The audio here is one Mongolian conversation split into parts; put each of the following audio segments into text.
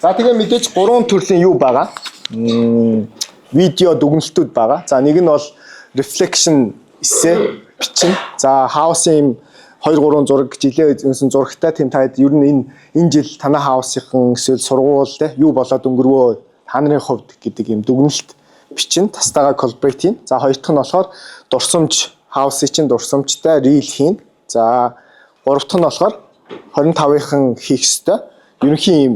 За тэгээ мэдээж 3 төрлийн юу байгаа? Видео дүгнэлтүүд байгаа. За нэг нь бол reflection эссе бичин. За house-ийн 2-3 зураг жилээ үзсэн зурагтай тийм таад ер нь энэ жил танай house-ийн эсвэл сургууль те юу болоод өнгөрвөө та нарын хувьд гэдэг юм дүгнэлт бичин тастайгаа collaborate хийн. За хоёр дахь нь болохоор дурсамж house-ийн чинь дурсамжтай reel хийн. За гурав дахь нь болохоор 25-ын хийх ёстой. Ерөнхийн юм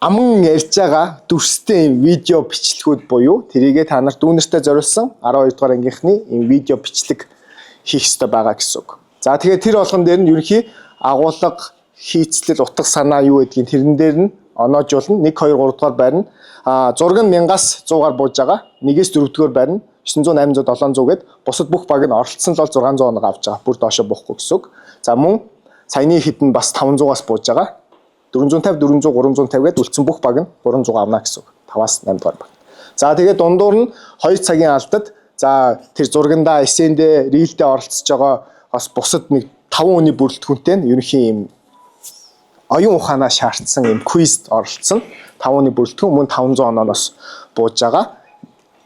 аман ярьж байгаа дүрстэй юм видео бичлэгүүд буюу тэрийгээ та нарт дүүнертэй зориулсан 12 дугаар ангийнхны юм видео бичлэг хийх ёстой байгаа гэсэн үг. За тэгээд тэр болгон дээр нь ерөнхий агуулга, хийцлэл, утга санаа юу гэдгийг тэрэн дээр нь оноожуулна. 1 2 3 дугаар байрна. Зураг нь 1000-аас 100-аар бууж байгаа. 1-ээс 4-р байрна. 900, 800, 700 гэд бусад бүх баг нь оролцсон л бол 600 оног авч байгаа. Бүр доошо буухгүй гэсэн үг. За мөн саяны хитэн бас 500-аас бууж байгаа. 450, 400, 350 гээд үлдсэн бүх баг нь 300 авна гэсэн үг. 5-аас 8 дугаар баг. За тэгээд дундуур нь 2 цагийн алдад за тэр зургандаа эсэндээ рилдээ оролцож байгаа бас бусад нэг 5 хүний бүрэлдэхүүнтэй нь ерөнхийн юм оюун ухаанаа шаардсан юм квизд оролцсон. 5 хүний бүрэлдэхүүн мөн 500 онооноос бууж байгаа.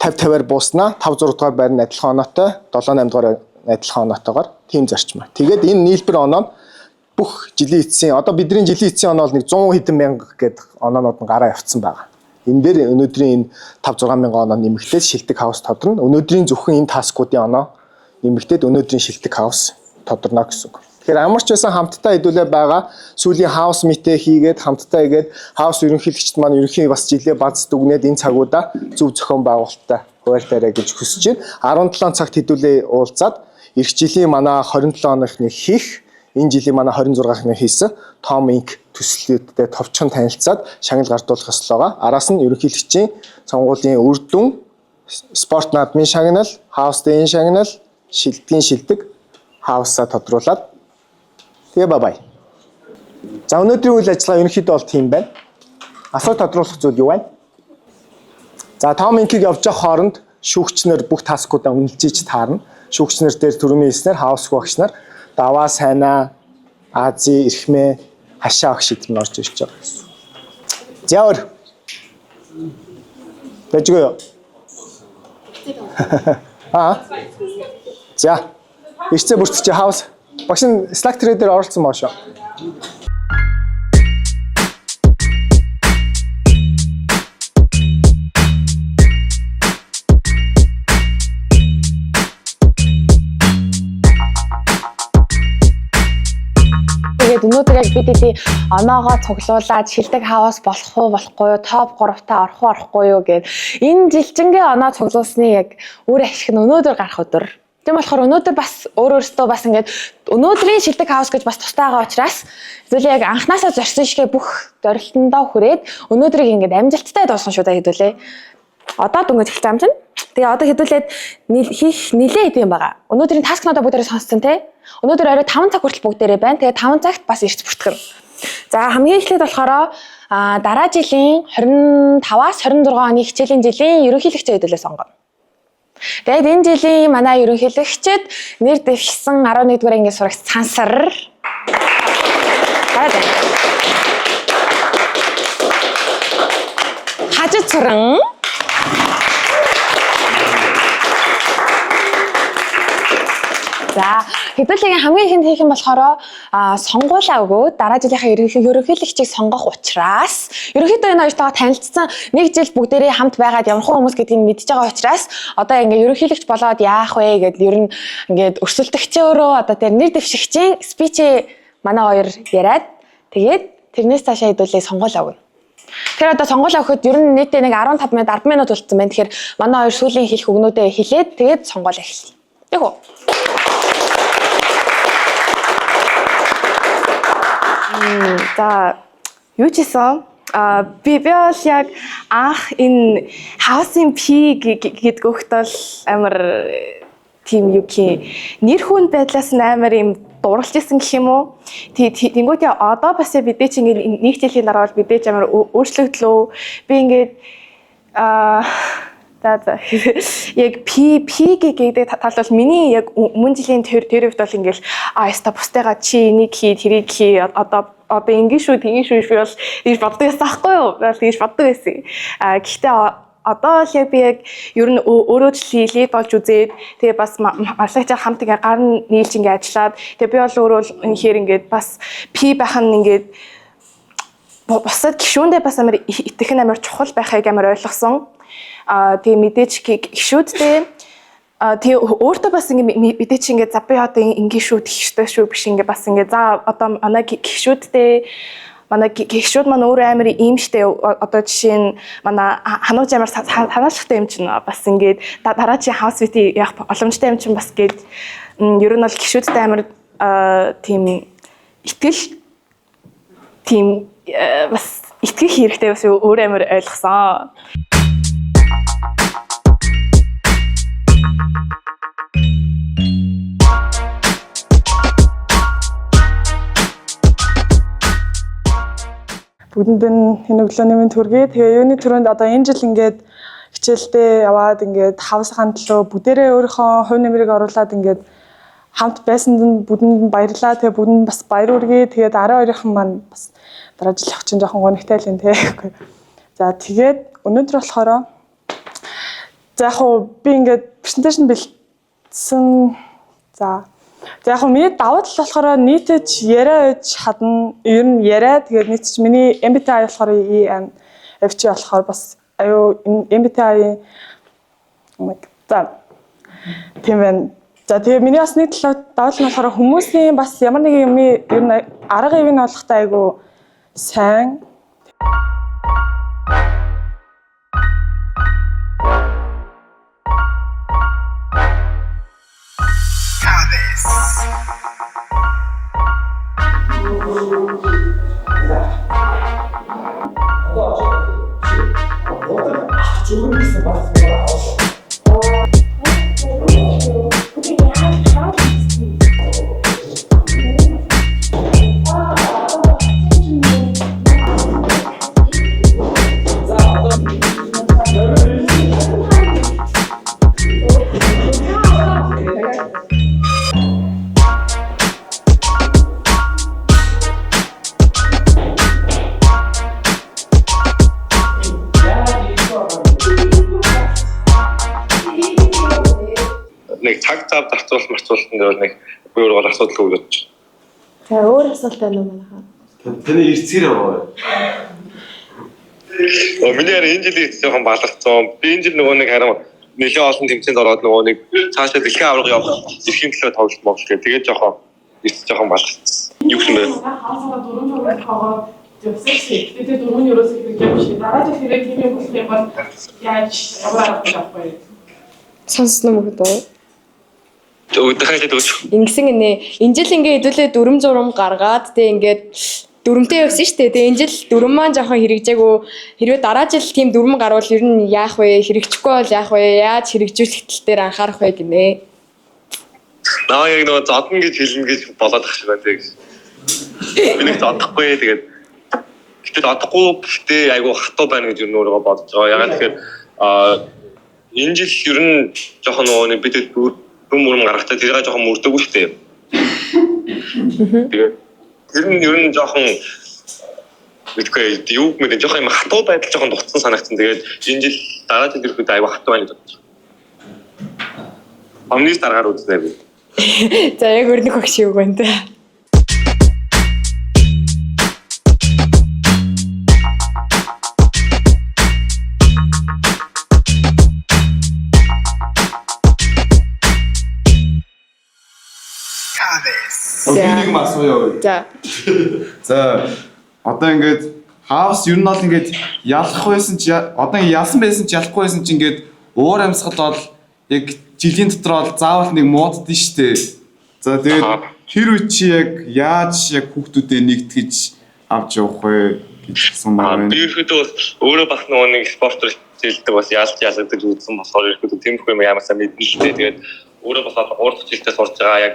50-50-аар бууснаа 5-6 дугаар байрны адилхан оноотой, 7-8 дугаар адилхан оноотойгоор тийм зарчмаар. Тэгээд энэ нийлбэр оноо нь бүх жилийн эцсийн одоо бидний жилийн эцсийн оноо бол нэг 100 хэдэн мянга гэдэг оноонууд нь гараа явцсан байгаа. Энэ дээр өнөөдрийн энэ 5-6 мянган оноо нэмэгдээд шилдэг хаус тодорно. Өнөөдрийн зөвхөн энэ таскуудын оноо нэмэгдээд өнөөдрийн шилдэг хаус тодорно гэсэн үг. Тэгэхээр ямар ч байсан хамтдаа хэдүүлээ байгаа сүүлийн хаус митэ хийгээд хамтдаа игээд хаус ерөнхийлөгчд маань ерөнхийн бас жилээ бац дүгнээд энэ цагуудаа зөв зохион байгуулалттай хуваалтаарай гэж хүсэж байна. 17 цагт хэдүүлээ уулзаад эх жилийн манай 27 оныхны хийх энэ жилийн манай 26-ны хийсэн Tom Inc төслүүдтэй товчхон танилцаад шагнал гардуулах ёстой байгаа. Араас нь ерөнхийлөгчийн сонгуулийн үр дүн, спорт наадмын шагнал, хаустай энэ шагнал, шилдгийн шилдэг хаусаа тодруулаад тэгээ бай. За өнөөдрийн үйл ажиллагаа ерөнхийдөө бол тийм байна. Асуу тодруулах зүйл юу байна? За Tom Inc-ийг явж байгаа хооронд шүүгчнэр бүх таскуудаа үнэлжиж таарна. Шүүгчнэр дээр төрөний хэлснээр хаус багш нар даваа сайнаа Ази эрхмээ хашаа ах шийдвэр нь орж ирж байгаа гэсэн. Зяор. Тэжгүй юу? За. Ирцээ бүртгэж хаус. Багш нь Slack дээр оролцсон баа шүү. Өнөөдөр яг бид эдийн оноогоо цуглуулад шилдэг хаус болох уу болохгүй юу, топ 3-таа орох уу орохгүй юу гэд энэ жилчингийн оноо цуглуулсны яг үр ашиг нь өнөөдөр гарах өдөр. Тийм болохоор өнөөдөр бас өөрөөсөө бас ингээд өнөөдрийн шилдэг хаус гэж бас тустай байгаа учраас хэдүүлээ яг анханасаа зорьсон шигэ бүх зорилтондоо хүрээд өнөөдрийг ингээд амжилттай дуусгах шүү дээ хэдүүлээ. Одоо дүнгийн эхэлж байгаа юм чинь. Тэгээ одоо хэдүүлээд хийх нилээ идэв юм байгаа. Өнөөдрийн таскнуудаа бүгдээрээ сонсцсон те. Өнөөдөр орой 5 цаг хүртэл бүгдээрээ байна. Тэгээ 5 цагт бас ирж бүртгэн. За хамгийн эхлээд болохоор дараа жилийн 25-аас 26 оны хичээлийн жилийн ерөнхийлөгчөө хэдүүлээ сонгоно. Тэгээд энэ жилийн манай ерөнхийлөгчд нэр дэвшсэн 11-р ангийн сурагч Цансар. Хажид суран. За хэдүүлээ хамгийн ихэнд хийх юм болохоор сонгуулаа өгөөд дараа жилийнхаа ерөнхийлөгчийг сонгох учраас ерөнхийдөө энэ хоёртойгоо танилцсан нэг жил бүгдээрээ хамт байгаад ямар хүмүүс гэдгийг мэдж байгаа учраас одоо ингээ ерөнхийлөгч болоод яах вэ гэд ер нь ингээд өрсөлдөгчөө өөрөө одоо тэр нэр дэвшигчийн спичээ манай хоёр яриад тэгээд тэрнээс цаашаа хэдүүлээ сонгуулаа өгнө. Тэгэхээр одоо сонгуулаа өгөхөд ер нь нийтдээ нэг 15 минут 10 минут болцсон байна. Тэгэхээр манай хоёр сүүлийн хэлэх үгнүүдээ хэлээд тэгээд сонгуулаа эхэллээ. Яг уу. За юу ч гэсэн би бол яг анх энэ housing P гэдэг өгт бол амар тийм юу гэх нэр хүн байдлаас амар юм дурлж исэн гэх юм уу. Тэнгүүтээ одоо бас бидээ чи ингээд нэг жилийн дараа бол бидээ ч амар өөрчлөгдлөө. Би ингээд За. Яг гэдэг тал бол миний яг өмнө жилийн тэр үед бол ингээл яста бусдыгаа чи энийг хий, тэрийг хий, одоо ингэ шүү, тэгин шүү би бол ийж боддог байсан байхгүй юу? Би бол ийж боддог байсан. Гэхдээ одоо л яг би яг ер нь өөрөө ч лид болж үзээд тэгээ бас марлагчаар хамт ингээ гар нийлж ингээ ажиллаад тэгээ би бол өөрөө үнэхээр ингээд бас байх нь ингээд бусад гишүүндээ бас амар итгэх нь амар чухал байхыг амар ойлгосон. Тэгээ мэдээч гişүүдтэй тэгээ өөртөө бас ингэ мэдээч ингэ за би одоо ингэ шүү тэгштэй шүү биш ингэ бас ингэ за одоо манай гişүүдтэй манай гişүүд маань өөрөө амар ийм штэ одоо жишээ нь манай ханууж амар ханаалхтай юм чинь бас ингэ дараачийн хаус вити явах боломжтой юм чинь бас гээд ер нь бол гişүүдтэй амар тийм итгэл тийм бас итгэх хэрэгтэй бас өөрөө амар ойлгосон. Бүгдэнд энэ өглөөний мэнд хүргэе. Тэгээ юуны түрүүнд одоо энэ жил ингээд хичээлдээ яваад ингээд хавсхан төлөө бүгдээрээ өөрийнхөө хувь нэмрийг оруулаад ингээд хамт байсанд бүдэнд баярлаа. Тэгээ бүдэнд бас баяр хүргэе. Тэгээд 12-ын маань бас дараа жил явах чинь жоохон гонигтай л юм те. За тэгээд өнөөдөр болохоор за яг хуу би ингээд презентацийн бэлдсэн. За яг миний давуу тал болохоор нийтэж яриа гэж хадна. Ер нь яриа тэгээд нийтэж миний MBTI болохоор ENFJ болохоор бас аюу MBTI за тийм байна. За тэгээд миний бас нэг давуу тал нь болохоор хүмүүсийн бас ямар нэг юм ер нь арга ивэн олохтой айгу сайн. Нэг өөр гол асуудал өгдөж. За өөр асуулт байна уу манайхаа? Тэний ирцгэр яваа. Миний энэ жилийн жоохон баларцсан. Би энэ жил нөгөө нэг харин нэлээд олон тэмцээнд ороод нөгөө нэг цаашаа дэлхийн аварга явах дэлхийн төлөө тоглолт моглох гэх. Тэгээд жоохон баларцсан. Юу юм бэ? Хаасаа 4 журмын хаваа явсан шиг. Тэгээд 4 юуроос хэрэг юм шиг. Дараа жил хэрэг тийм юм болох юм бол яаж аваад авахгүй. Сонсон юм уу? Ингэсэн энэ жил ингээ хэдүүлээ дүрм зурм гаргаад тэгээ ингээд дүрмтэй явсан шүү дээ. Тэгээ энэ жил дүрм маань жоохон хэрэгжээгүй. Хэрвээ дараа жил тийм дүрм гарвал ер нь яах вэ? Хэрэгжихгүй бол яах вэ? Яаж хэрэгжүүлэх тал дээр анхаарах вэ гинэ? Наа яг нөгөө зодно гэж хэлнэ гэж болоод ах шиг байна тийм. Би нэг зодохгүй тэгээд гэтээ зодохгүй гэхдээ айгу хатуу байна гэж юу нөөрөө бодож байгаа. Ягаад тэгэхээр энэ жил ер нь жоохон нөгөө бид дүрм гаргахтаа тэргээ жоохон мөрдөггүй шүү дээ. Тэгээд тэр нь ер нь жоохон мэдгүй юу гэмээр жоохон юм хатуу байдал жоохон дуцсан санагдсан. Тэгээд энэ жил дараа жил ирэхэд аюу хатуу байна гэж бодож байна. Амнис дараагаар үзнэ би. За яг өрнөх өгш юу гэнэ. Нэг юм асууя. За одоо ингээд хаус ер нь бол ингээд ялах байсан чи одоо ялсан байсан чи ялахгүй байсан чи ингээд уур амьсгал бол яг жилийн дотор бол заавал нэг мууддээ штэ. За тэгээд тэр үе чи яг яаж яг хүүхдүүдэд нэгтгэж авч явах вэ гэсэн байна. Би ихэд өөрөө бас нэг спортоор хичээлдэг бас ялгдаг үзсэн болохоор ихэд тиймэрхүү юм ямар сайн мэднэ штэ. Тэгээд өөрөө бас урд хичээлдээ сурж байгаа яг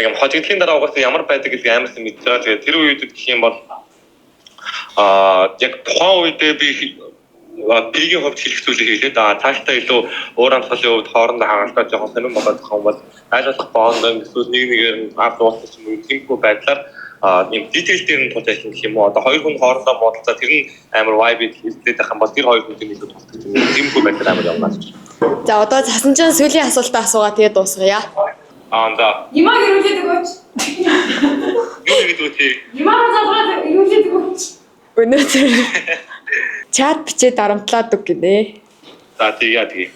хожигдлын дараа угаасаа ямар байдаг гэдгийг амар сайн мэдж байгаа. Тэгээд тэр үед гэх юм бол яг тухайн үедээ би биеийн хувьд хэлэх зүйлийг хэлээд цаашдаа илүү уур амьсгалын хувьд хоорондоо хагалгаа жоохон сонирн болоод байгаа юм бол аль болох боондоо эсвэл нэг нэгээр нь авч уулзах юм тиймгүй байдлаар юм detail дээр нь тулж ажиллах гэх юм уу одоо хоёр хүн хоорондоо муудалцаа тэр нь амар vibe хэлээд байх юм бол тэр хоёр хүнтэй илүү тулдаг юм тиймгүй байдлаар амар явна гэж. За одоо цасан чинь сүүлийн асуултаа асуугаа тэгээд дуусгая. За. Ямаа гэрүүлээд өгөөч. Юу гэдэг вэ? Ямаа залгаад гэрүүлээд өгөөч. Өнөөдөр чат бичээ дарамтлаад үг гинэ. За тэгээ.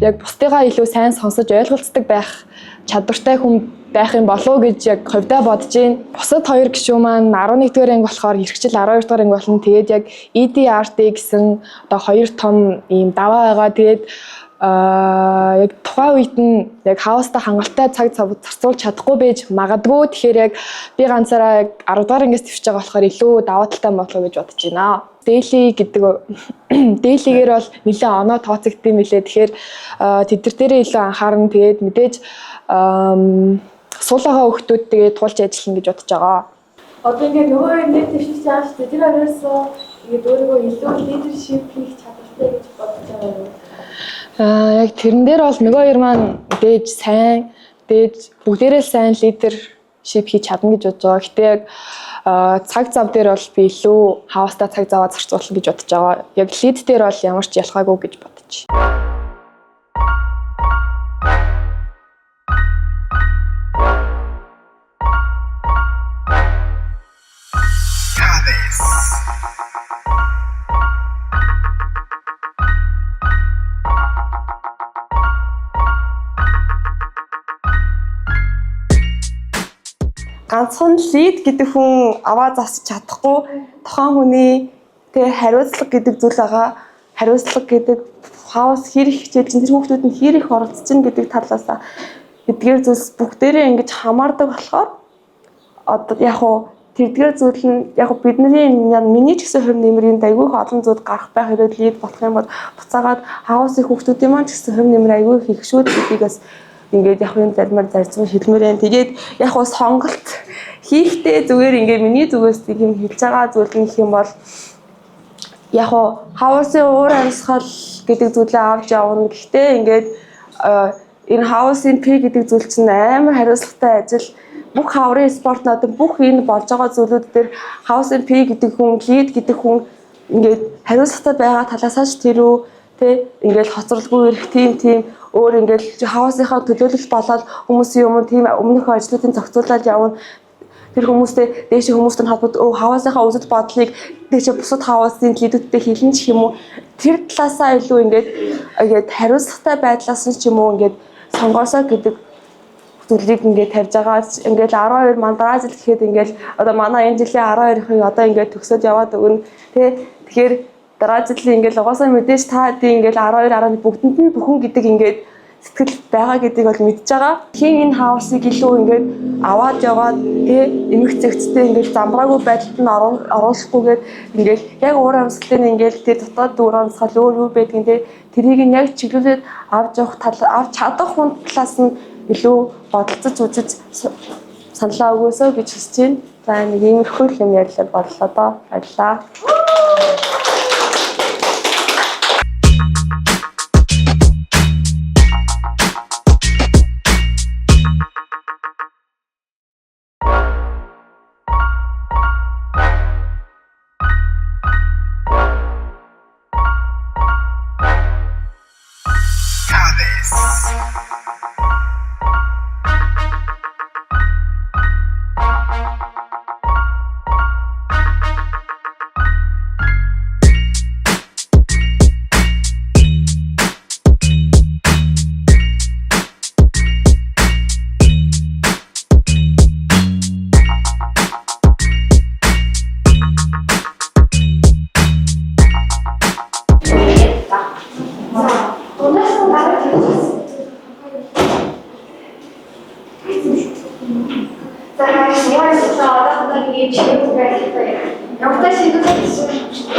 Яг бусдыгаа илүү сайн сонсож ойлголцдог байх чадвартай хүн байх юм болов уу гэж яг хувьдаа бодож байна. Бусад хоёр гишүүн маань 11-р анги болохоор эрхчил 12-р анги болно. Тэгээд яг EDRT гэсэн одоо хоёр том ийм даваа байгаа. Тэгээд яг тухайн үед нь яг хаустай хангалттай цаг зарцуулж чадахгүй байж магадгүй. Тэгэхээр яг би ганцаараа яг 10-р ангиас төвч байгаа болохоор илүү даваа талтай болов гэж бодож байна. Daily гэдэг daily-гээр бол нэлээд оноо тооцогдсон мөлий. Тэгэхээр тэд нар дээрээ илүү анхаарна. Тэгээд мэдээж суулгаа өгтүүд тэгээд тулж ажиллана гэж бодож байгаа. Одоо ингээд нөгөө нэг тийш яаж тэр араас ингээд өөрийгөө илүү leadership хийх чадвартай гэж бодож байгаа юм. Яг тэрэн дээр бол нөгөө хоёр маань мэдээж сайн, мэдээж бүгдээрээ сайн leadership хийж чадна гэж бодож байгаа. Гэтэ яг цаг зав дээр бол би илүү хаустай цаг заваа зарцуулна гэж бодож байгаа. Яг лид дээр бол ямар ч ялгаагүй гэж бодож. Ганцхан лид гэдэг хүн аваа засч чадахгүй тухайн хүний тэгээ хариуцлага гэдэг зүйл байгаа. Хариуцлага гэдэг хаус хэр их хичээл чинь тэр хүмүүсд нь хэр их оролцож чинь гэдэг талаас эдгээр зүйлс бүгдээрээ ингэж хамаардаг болохоор одоо яг хуу тэрдгээр зүйл нь яг бидний миний ч гэсэн хувь нэмрийн айгүй их олон зүйл гарах байх хэрэг лид болох юм бол буцаагаад хаусын хүмүүсийн маань ч гэсэн хувь нэмэр айгүй их шүү гэдгээс ингээд яг энэ зармаар зарцсан хэлмээр байна. Тэгээд яг уу сонголт хийхдээ зүгээр ингээд миний зүгээс тийм юм хэлж байгаа зүйл нь гэх юм бол яг уу хаусын уур амьсгал гэдэг зүйлээ авч явна. Гэхдээ ингээд энэ хаусын P гэдэг зүйл чинь амар хариуцлагатай ажил. Бүх хаврын спорт надад бүх энэ болж байгаа зүйлүүд дээр хаусын P гэдэг хүн, лид гэдэг хүн ингээд хариуцлагатай байгаа талаасаа ч тэрүү тэ ингээд хоцролгүй ирэх тийм өөр ингээд хаваасынхаа төлөөлөл болоод хүмүүсийн өмнө тийм өмнөх ажлуудын зохицуулаад явна. Тэр хүмүүстэй дээш хүмүүстэй холбоод хаваасынхаа үзэл бодлыг дээш бусад хаваасын лидүүдтэй хэлэн ч юм уу тэр талаасаа илүү ингээд хариуцлагатай байдлаас нь ч юм уу ингээд сонгоосоо гэдэг зүйлийг ингээд тавьж байгаа. Ингээд 12 мандаа жил гэхэд ингээд одоо манай энэ жилийн 12-ыг одоо ингээд төгсөөд яваад өгнө. Тэгэхээр дараа жилийн ингээд угаасаа мэдээж та тийм ингээд 12 11 бүгдэнд нь бүхэн гэдэг ингээд сэтгэл байгаа гэдгийг бол мэдж байгаа. Хин энэ хаусыг илүү ингээд аваад яваад эмх зэгцтэй ингээд замбраагүй байдалд нь оруулахгүйгээр ингээд яг уур амьсгалын ингээд тэр дотоод уур амьсгал юу байдгийг тэрийг нь яг чиглүүлээд авч чадах хүн талаас нь илүү бодолцож үзэж саналаа өгөөсөө гэж хүсэж байна. За нэг иймэрхүү юм ярьлаа боллоо доо. Баярлалаа.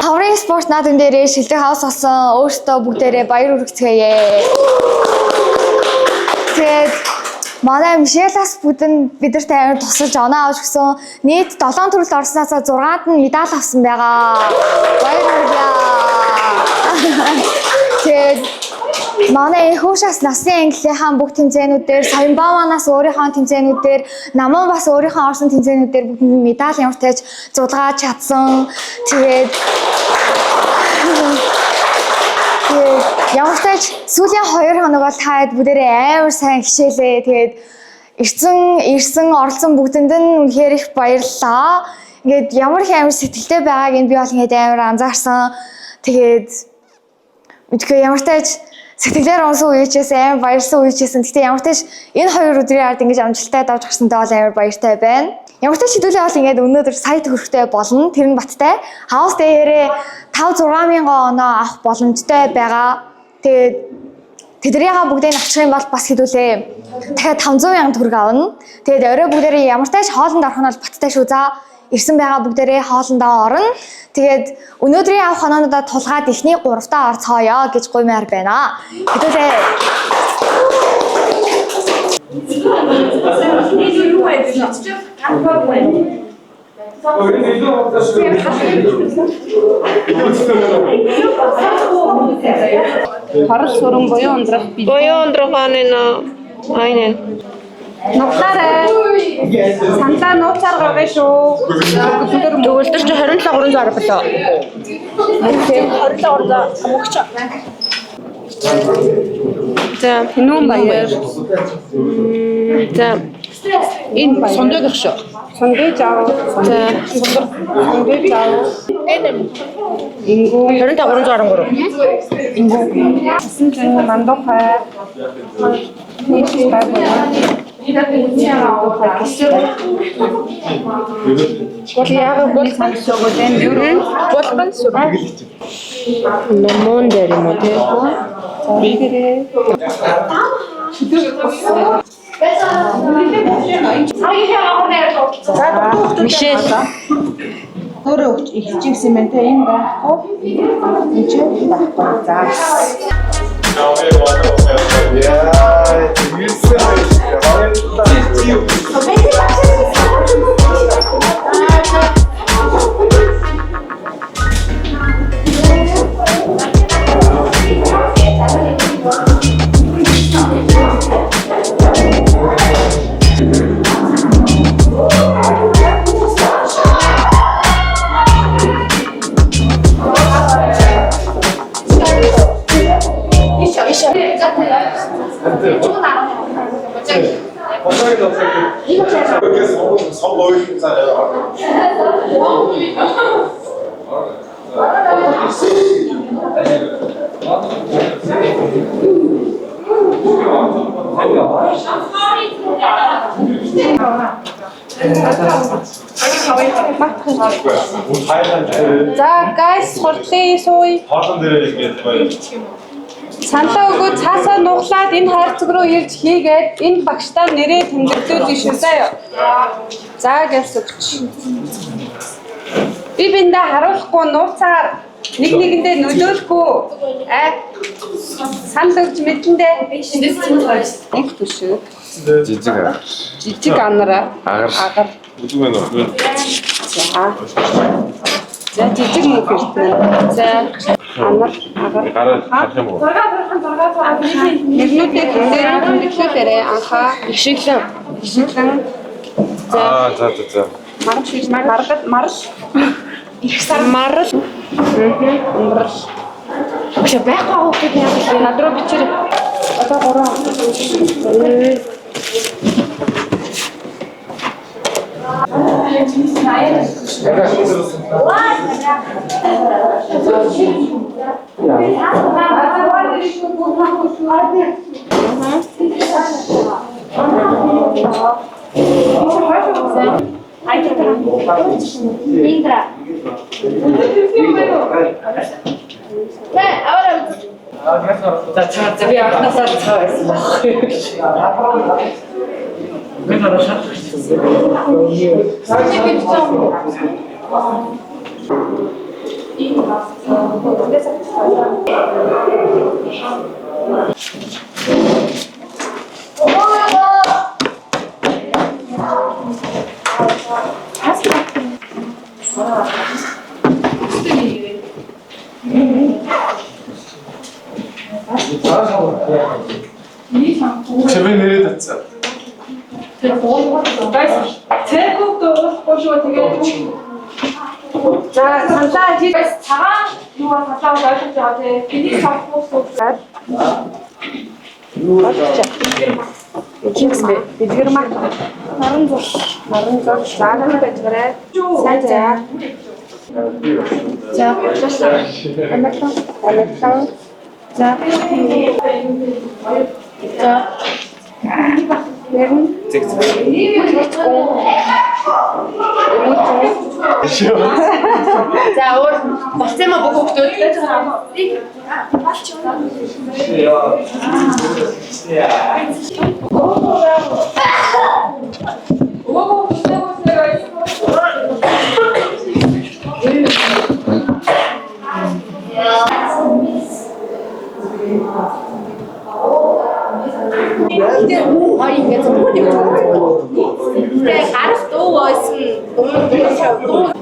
Хаврын спорт наадам дээрээ шилдэг хавс болсон өөртөө бүгдээрээ баяр хүргэцгээе. Тэгээд манай Мишелас бүдэн бидэрт амар тусалж оноо авч гисэн. Нийт 7 төрөлд орсноос 6-нд нь медаль авсан байгаа. Баяр хүргье. Тэгээд манай хөөшөөс насны ангиллынхаа бүх тэмцээнүүдээр Саянбааманаас өөрийнхөө тэмцээнүүдээр наман бас өөрийнхөө орсон тэмцээнүүдээр бүгд медаль ямар тааж зулгааж чадсан. Тэгээд ямар тааж сүүлийн 2 хоног бол таад бүгдээрээ амар сайн хичээлээ. Тэгээд ирсэн оролцсон бүгдэнд нь үнэхээр их баярлалаа. Ингээд ямар их амар сэтгэлтэй байгааг нь би бол ингээд амар анзаарсан. Тэгээд үгүй ямар тааж сэтгэлээр унсан үеичээс амар баярлсан үеичээс. Гэхдээ ямар тааж энэ 2 өдрийн ард ингэж амжилттай давж гарсантай бол амар баяртай байна. Ямар тааж хэдүүлээ бол ингээд өнөөдөр сая төгрөгтэй болно. Тэр нь баттай. Хаус дээрээ 5-6 мянган оноо авах боломжтой байгаа. Тэгээд тэднийхээ бүгдийг авчих юм бол бас хэдүүлээ дахиад 500 мянган төгрөг авна. Тэгээд орой бүгдээрээ ямар тааж хоолнд орох нь бол баттай шүү. За ирсэн байгаа бүгдээрээ хоолндоо орно. Тэгээд өнөөдрийн авах оноонуудаа тулгаад эхний 3-таа орцгоё гэж гуймаар байна. Хэдүүлээ. Харал суран буян ундрах бий. Буян ундрах айнэн. Нуглаарай. Сандаа нууцаар гаргая шүү. Төгөлдөр чи 27 300 болоо. Окей, 27 амгч. За, Хинүүн баяр. за. Энэ сондоо гэх шүү. Сонгож аа. За, Сонгож аа. ингүү 25 313. Ингүү. Асан чинь мандухай. Номон дээр юм уу те? Мишель. Өөрөө эхэлж ирсэн мэн те энэ байхгүй. Энд ч байхгүй. За. За guys хурдлын сууя. Хоолн дээр ингэж баяр. Саналаа өгөөд цаасаа нуглаад энэ хайрцаг руу ирж хийгээд энэ багштаар нэрээ тэмдэглүүлж шүү заяа. За гэлс өгч. Би биндээ харуулахгүй нууцаар нэг нэгэндээ нөлөөлөхгүй. Санал өгч мэдэндээ. Их төшөө. Жижиг анараа. Агар. Үгүй ээ нөө. За жижиг мөнгө ирсэн. За амар агар. Гараа харах юм уу? Нэрнүүдээ тэмдэглүүлээрээ анхаа Ишиглэн. За. маргал их сар Марл. маргал. Чи байхгүй уу гэж яа. Над руу бичээрэй. Одоо 3. Чимээ нэрээ татсан. Цэркүүд дуусахгүй шүү тэгээд. За саналаа хийж цагаан юу бол саналаа ойлгож байгаа тий. Энийг сонгох суулгаад. Чингис бидгэр маа. Наран зур заагаад байжгаарай. Сайн заа. За амарлаа. За. За. За өөр болсон юм бүх хүмүүс. Ингээд зүгүүд юм. Тэгээ гарах дуу байсан дуу.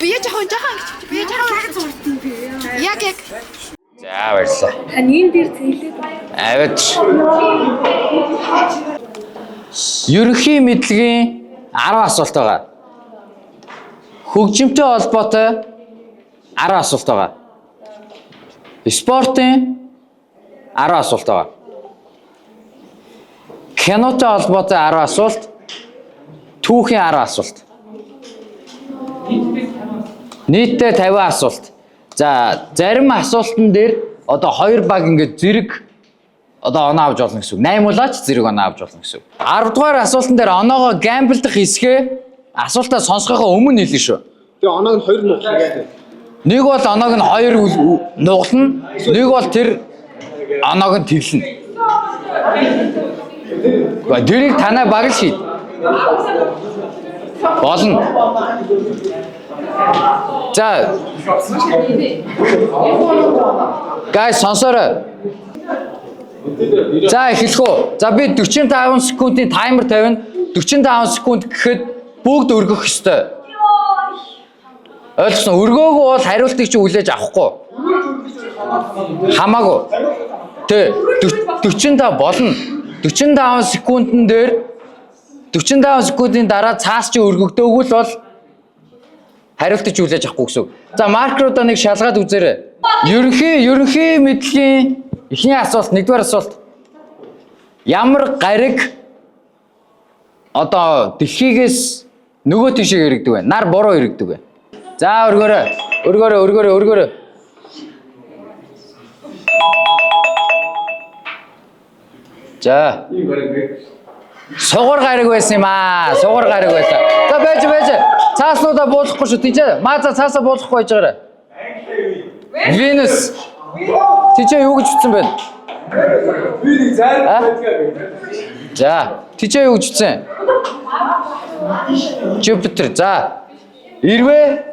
Бие жоохон гэж. Бие жоохон. Яг. За баярлалаа. Ханийн дээр зээлээд Авид. Ерөнхий мэдлэгийн 10 асуулт байгаа. Хөгжимтэй холбоотой 10 асуулт байгаа. Спортын 10 асуулт байгаа. Кинотой холбоотой 10 асуулт. Түүхийн 10 асуулт. Нийтдээ 50 асуулт. За зарим асуултан дээр одоо 2 баг ингээд зэрэг одоо оноо авч болно гэсэн үг. 8 улаач зэрэг оноо авч болно гэсэн үг. 10 дугаар асуултан дээр оноогоо гамблдах хэсгээ асуултаа сонсохоо өмнө хэлнэ шүү. Тэгээ оноог нь 2 нуух гэдэг. Нэг бол оноог нь 2 нугална, нэг бол тэр оноог нь тэрлэнэ. Гэхдээ дэрийг танаа баг л шийд. Болно. За. Guys сонсоорой. За эхлэх үү. За би 45 секундын таймер тавина. 45 секунд гэхэд бүгд өргөх ёстой. Ойлгосон. Өргөөгөө бол хариултыг чи хүлээж авахгүй. Хамаагүй. Тэ 45 болно. 45 секундын дээр 45 секундын дараа цаас чи өргөгдөөгүй л бол хариултыг чи хүлээж авахгүй гэсэн үг. За маркеруудаа нэг шалгаад үзээрэй. Ерөнхий мэдлэгийн эхний асуулт, нэгдүгээр асуулт. Ямар гариг одоо дэлхийгээс нөгөө тишээ иргэдэг вэ? Нар буруу иргэдэг вэ? За өргөөрэй. За. Сугар гариг байсан юм аа. Сугар гариг байсан. За байж. Цааснуудаа буулгахгүй шүү тийч. Мааза цаасаа буулгахгүй байж байгаарай. Venus. Тийч юу гэж утсан бэ? За, тийч юу гэж утсан? Jupiter. За. Ирвэ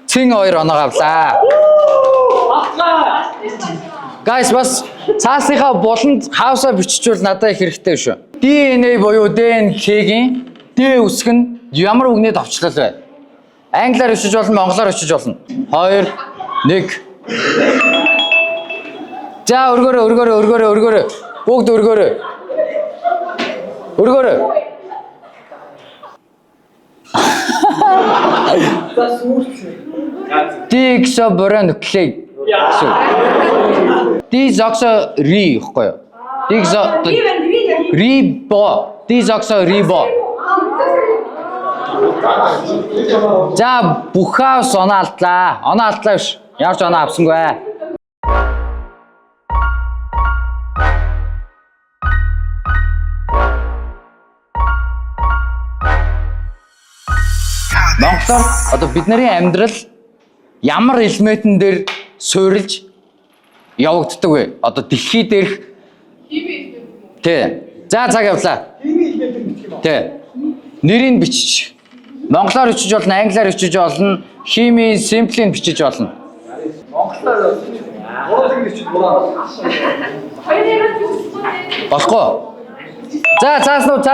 цэн 2 оноо авлаа. Guys бас цаасныхаа буланд хаусаа биччихвэл надад их хэрэгтэй шүү. DNA буюу DNK-гийн D үсэг нь ямар үгнээ товчлол вэ? Англиар өчөж болно, монголоор өчөж болно. 2 1. За өргөөрэй. Бүгд өргөөрэй. Deoxyribonucleic. Deoxyri гэхгүй юу? Deoxyribo. За бүхээс оноо алдлаа. Оноо алдлаа биш. Ямар ч оноо авсангүй ээ. Монголоор одоо бидний амьдрал ямар элементэн дээр суурилж явагддаг вэ? Одоо дэлхий дээрх Тэ. За цаг явлаа. Тэ. Нэрийг бичиж. Монголоор бичиж болно, англиар бичиж болно, химийн симплийг бичиж болно. Монголоор бичиж болно. Болохгүй. За цааснууд.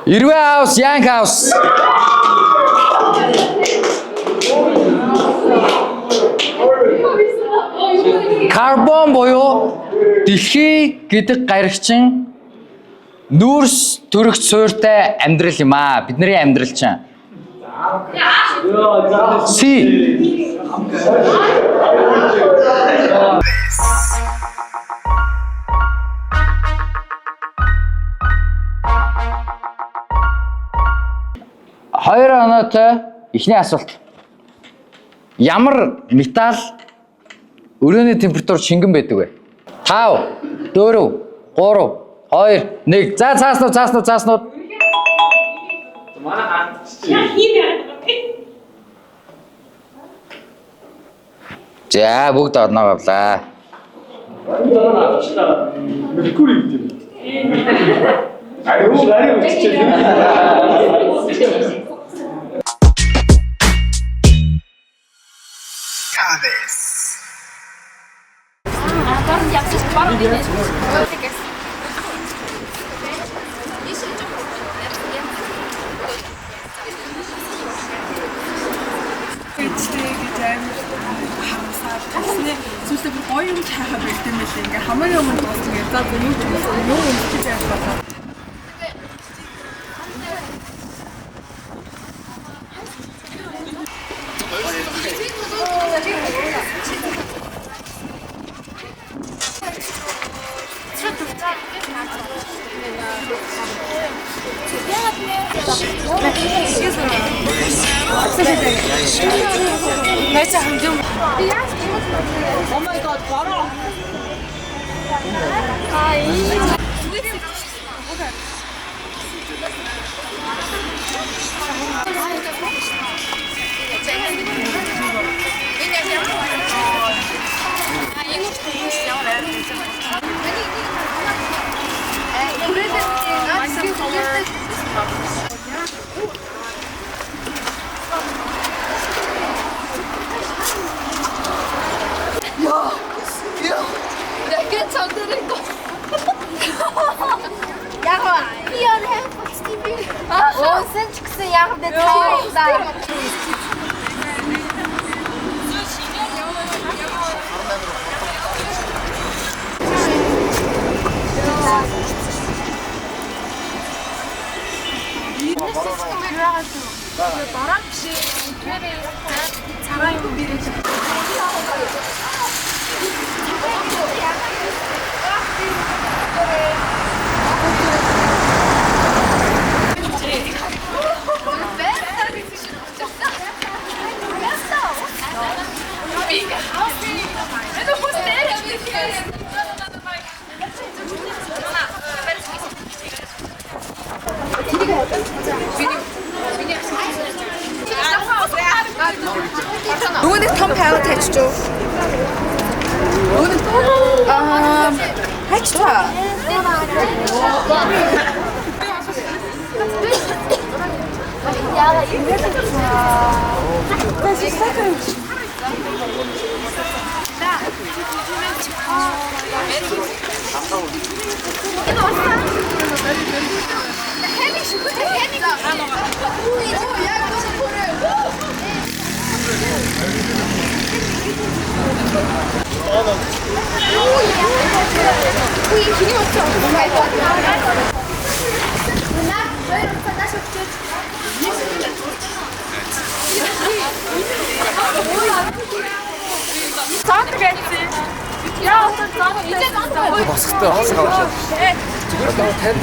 Ирвэ хаус, Янг хаус. Карбон буюу дэлхий гэдэг гаригчин нүүрс төрөгч суурьтай амьдрал юм аа. Бидний амьдрал чинь. Си. Хоёр оноотой эхний асуулт. Ямар металл өрөөний температур шингэн байдаг вэ? 5 4 3 2 1. За цааснууд. Манай хаалтч. За бүгд оноо авлаа. Меркурий гэдэг юм. Сүүлдээ бүр гоё юм хайхад бэлт юм билээ. Ингээ хамгийн өмнө дууссан гэж. За юу гэж яаж байна. Oh my god, 바로. 내게 저들을 거. 야가 미안해. 스티비. Уусан ч гэсэн яг дэ цаа даа. 바람 씨. 잘하는 미래. Нүгээс том тавиад тавьчих. Нүгээс хайчтаа. 야가 이래서 Босхтой хасгаа аваад. Одоо танд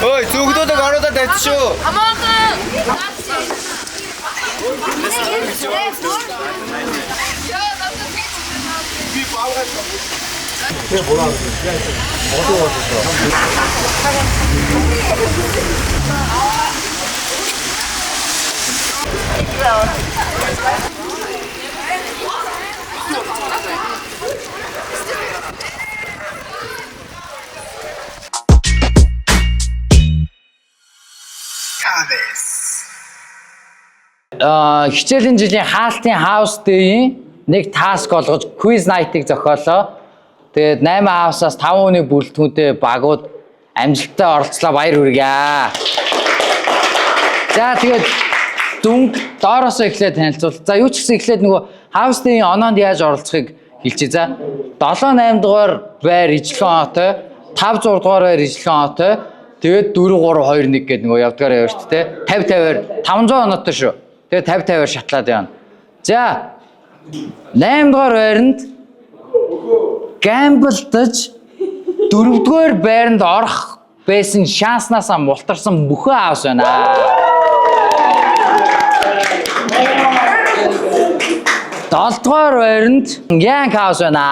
Ой, зүгдөөд ороод тавьчих шүү. Хичээлийн жилийн хаалтын хаус дэйн нэг таск олгож quiz night-ыг зохиолоо. Тэгээд 8 хаусаас 5 хүний бүрэлдэхүүнтэй багууд амжилттай оролцлоо, баяр хүргье. За тэгээд дүнг доороос эхлээд танилцуул. За юу ч гэсэн эхлээд нөгөө хаус дэйн оноонд яаж оролцохыг хэлчихье. За 7-8 дугаар байр Ижлэгэн хоттой, 5-6 дугаар байр Ижлэгэн хоттой, тэгээд 4-3-2-1 гэдэг нөгөө явдгаар явж шүү дээ. 50-50-аар 500 оноотой шүү. Тэгээд 50-50-аар шатлаад явна. За 8 дугаар байранд гамблдаж 4-р байранд орох байсан шанснасаа мултарсан бүхэн хаус байна. Долдугаар байранд Янг хаус байна.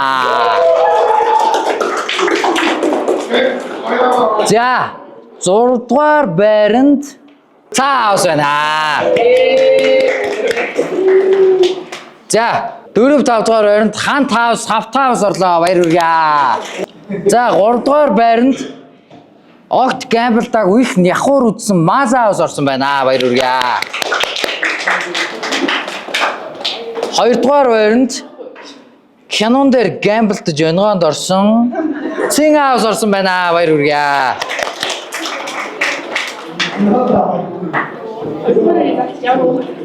За 6 дугаар байранд Цаа хаус байна. За 4-5 дугаар байранд Хант хаус, Хавт хаус орлоо. Баяр хүргэе. За 3 дугаар байранд Огт Гамблтаг их нягхуур үзсэн Маза хаус орсон байна. Баяр хүргэе. 2 дугаар байранд Кинон дээр гамблтж өнгөөнд орсон Цин хаус орсон байна. Баяр хүргэе.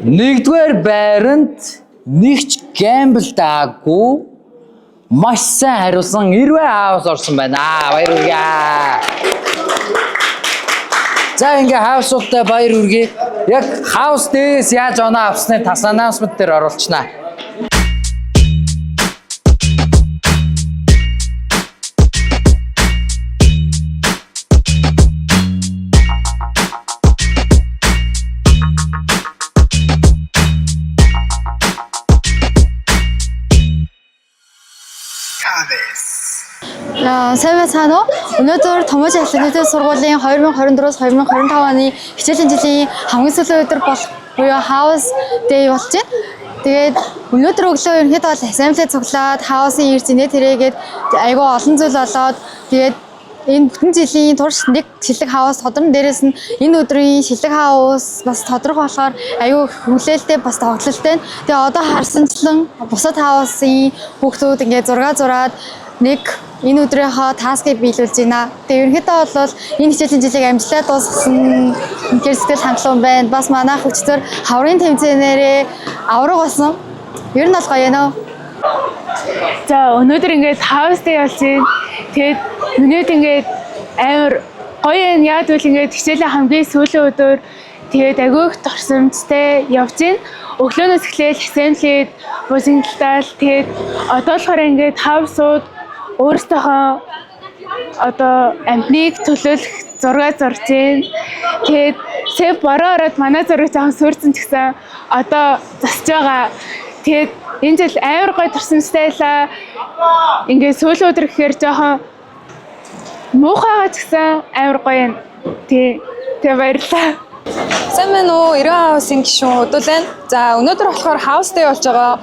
1-р байранд нэгч гамблтаагүй маш сайн хариулсан Ирвэ хаус орсон байна. Баяр хүргэе. За ингээ хаусуудтай баяр хүргэе. Яг хаус дээс яаж оноо авсны тас анонсмент дээр оруулчихнаа. Сайн байцгаана уу? Өнөөдөр Томооч Ахлагчдын сургуулийн 2024-с 2025 оны хичээлийн жилийн хамгийн сүүлийн өдөр болох буюу House Day болж байна. Тэгээд өнөөдөр өглөө ерөнхийдөө бол assembly цуглаад House-ын эрс инээ тэрээгээд айгүй олон зүйл болоод тэгээд энэ бүтэн жилийн турш нэг шилдэг House тодорхой дээрээс нь энэ өдрийн шилдэг House бас тодорхой болохоор айгүй хүлээлттэй бас тоглолттой. Тэгээ одоо харсанчлан бусад House-ын хүүхдүүд ингээд зураг зураад нэг энэ өдрийнхөө таскыг биелүүлж байна. Тэгээ ерөнхийдөө бол энэ хичээлийн жилийг амжилттай дуусгасан үнээр сэтгэл хангалуун байна. Бас манай хүчээр хаврын тэмцээнээрээ авраг болсон. Ер нь бол гоё нөө. За өнөөдөр ингээд House Day болж байна. Тэгээд өнөөдөр ингээд амар гоё юм. Яг үл ингээд хичээлийн хамгийн сүүлийн өдөр тэгээд агиох торсомжтой явж байна. Өглөөнөөс эхлээл assembly босинталтал тэгээд одоо болохоор ингээд House-ууд өөрсдийнхөө одоо амтныг төлөөлөх зураг зурж байна. Тэгээд сэв бороо ороод манай зураг жоохон сүрцэн ч гэсэн одоо засж байгаа. Тэгээд энэ жил амар гоё турсамжтай байлаа. Ингээд сүүлийн өдөр гэхээр жоохон муухайгаа ч гэсэн амар гоё юм. Тэгээ баярлалаа. Сайн байна уу? Ирвэ House-ын гишүүн Удул байна. За өнөөдөр болохоор House Day болж байгаа.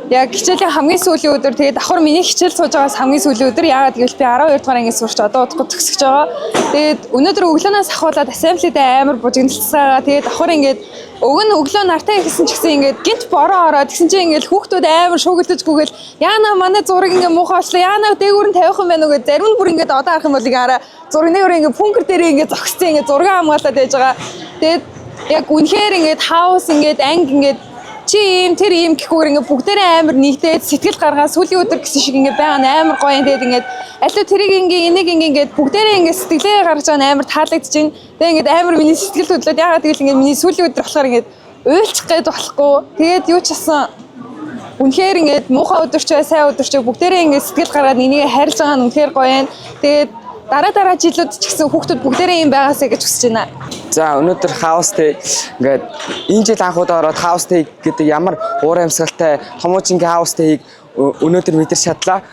Яг хичээлийн хамгийн сүүлийн өдөр тэгээд давхар миний хичээл сууж байгаас хамгийн сүүлийн өдөр яагаад гэвэл би 12 дугаар ангид сурч одоо удахгүй төгсөж байгаа. Тэгээд өнөөдөр өглөөнөөс ахуулаад assembly-д амар бужигналцсаага тэгээд давхар ингээд өглөө нартай ихсэн ч гэсэн ингээд гинт бороо ороод тэгсэн чинь ингээд хүүхдүүд амар шуугилдажгүйгээл яана манай зураг ингээд муухай боллоо яана дээгүүр нь тавих юм байна уу гэж зарим нь бүр ингээд одоо харах юм бол ингээд зураг нэг өөр ингээд пүнкер дээр ингээд зогсцсон ингээд зураг хамгаалаад байж байгаа. Тэгээд яг үнэхээр ингээд House ингээд анги ингээд чи ийм тэр ийм гэхүүр ингээ бүгдээрээ амар нэгдээд сэтгэл гаргаад сүүлийн өдөр гэсэн шиг ингээ байгаа нь амар гоё. Тэгээд ингээд алуу тэрийг энийг ингээд бүгдээрээ ингээ сэтгэлээ гаргаж байгаа нь амар таалагдж байна. Тэгээд ингээд амар миний сэтгэл хөдлөд ягаад гэвэл ингээ миний сүүлийн өдөр болохоор ингээд уйлчих гээд болохгүй. Тэгээд юу ч асан үнэхээр ингээд муухай өдөр ч бай сайн өдөр ч бүгдээрээ ингээ сэтгэл гаргаад энийг харилж байгаа нь үнэхээр гоё юм. Тэгээд дараа жилүүд ч гэсэн хүүхдүүд бүгдээрээ юм байгаасаа гэж хүсэж байна. За өнөөдөр House Day ингээд энэ жил анхудаа ороод House Day гэдэг ямар уур амьсгалтай Томоочингийн House Day-ийг өнөөдөр мэдэрч чадлаа.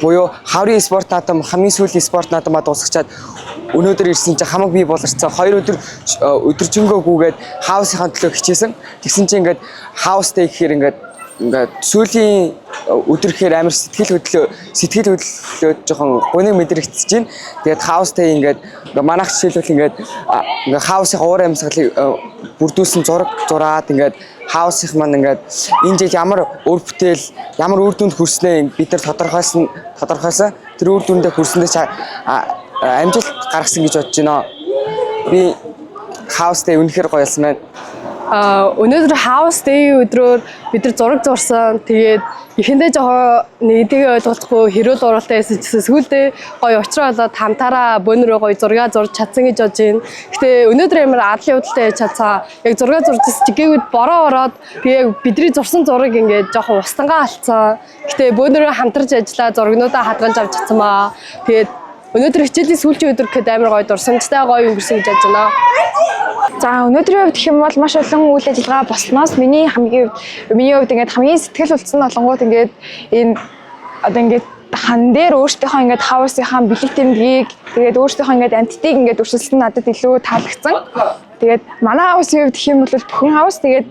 Буюу хаврын спорт наадам хамгийн сүүлийн спорт наадамаа дуусгачаад өнөөдөр ирсэн чинь хамаг бий болорцсон 2 өдөр өдөржингөөгүйгээд House-ийн төлөө хичээсэн. Тэгсэн чинь ингээд House Day гэхээр ингээд сүүлийн өдөр гэхээр амар сэтгэл хөдлөө жоохон гоныг мэдрэгдэж байна. Тэгээд House Day ингээд манайх жишээлбэл ингээд House-ийн уур амьсгалыг бүрдүүлсэн зураг зураад ингээд House-ийн маань ингээд энэ жил ямар үр бүтээл ямар үр дүнд хүрснээ бид нар тодорхойлсон. Тэр үр дүндээ хүрсэндээ амжилт гаргасан гэж бодож байна. Би House Day үнэхээр гоё болсон байна. Өнөөдөр House Day өдрөөр бид нар зураг зурсан. Тэгээд эхэндээ жоохон нэгдээ ойлголцохгүй хэрүүл уралтай байсан ч гэсэн сүүлдээ гоё уучраа болоод хамтаараа бөөнөрөө гоё зураг зурж чадсан гэж бодож байна. Гэтэ өнөөдөр ямар адлын удалтай яж чадсан. Яг зураг зурж чигээгүүд бороо ороод тэгээ бидний зурсан зураг ингээд жоохон устангаа алдсан. Гэтэ бөөнөрөө хамтарч ажиллаа зурагнуудаа хадгалж авч чадсан баа. Тэгээд өнөөдөр хичээлийн сүүлчийн өдөр гэхэд амар гоё дурсамжтай гоё өнгөрсөн гэж бодож байна. За өнөөдрийн хувьд гэх юм бол маш олон үйл ажиллагаа болсноос миний хувьд ингээд хамгийн сэтгэл хөдлсөн олонгууд ингээд энэ одоо ингээд хан дээр өөртөөхөө ингээд хаусынхаа бэлэг тэмдгийг тэгээд өөртөөхөө ингээд амттыг ингээд өршөлсөн надад илүү таалагдсан. Тэгээд манай хаусын хувьд гэх юм бол бүхэн хаус тэгээд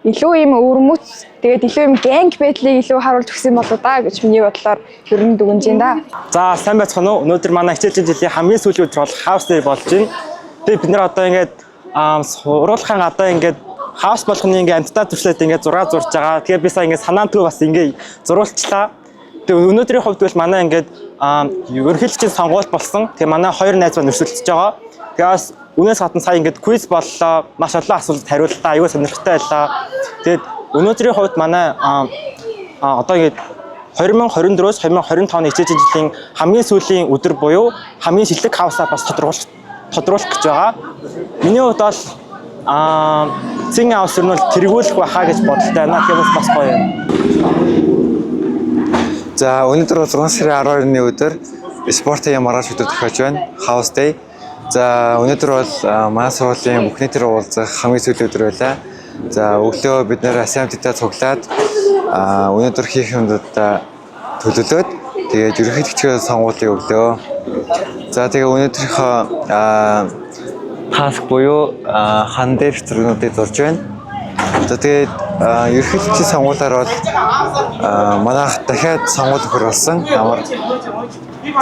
илүү юм өвөрмөц тэгээд илүү юм гэнг байдлыг илүү харуулж өгсөн болоо да гэж миний бодлоор ер нь дүгнэж байна да. За сайн байцгаана уу? Өнөөдөр манай хичээлийн жилийн хамгийн сүүлийн өдөр болох хаус дэй болж байна. Тэгээд бид нэр одоо ингээд сургуулийн гадаа ингээд хаус болгоны ингээд амттаа туршлаад ингээд зураг зурж байгаа. Тэгээд би сая ингээд санаан төв бас ингээд зурулчлаа. Тэгээд өнөөдрийн хувьд бол манай ингээд ерөнхийлөгчийн сонгуульд болсон. Тэгээд манай хоёр найз маань өрсөлдөж байгаа. Тэгээд үнээс гадна сая ингээд квиз боллоо. Маш олон асуултад хариуллаа. Аюул сонирхолтой байлаа. Тэгээд өнөөдрийн хувьд манай одоо ингээд 2024-өөс 2025 оны хичээлийн жилийн хамгийн сүүлийн өдөр буюу хамгийн шилдэг хаусаа бас тодруулах гэж байгаа. Миний хувьд бол цэн хаус нь бол тэргүүлэх байхаа гэж бодолтой байна. Тэгэхээр бас гоё юм. За өнөөдөр бол 6 сарын 12-ны өдөр спортын маргааш өдөр тохиож байна. House Day. За өнөөдөр бол манай сургуулийн бүх нийтээр уулзах хамгийн сүүлийн өдөр байлаа. За өглөө бид нэр ассемблидаа цуглаад өнөөдөр хийх юмудаа төлөвлөөд тэгээд ерөнхийлөгчийн сонгуулийн өглөө. За тэгээ өнөөдрийнхөө таск буюу хан дээр зургуудыг зурж байна. За тэгээд ерөнхийлөгчийн сонгуулиар бол манайх дахиад сонгуул өгөх болсон. Амар.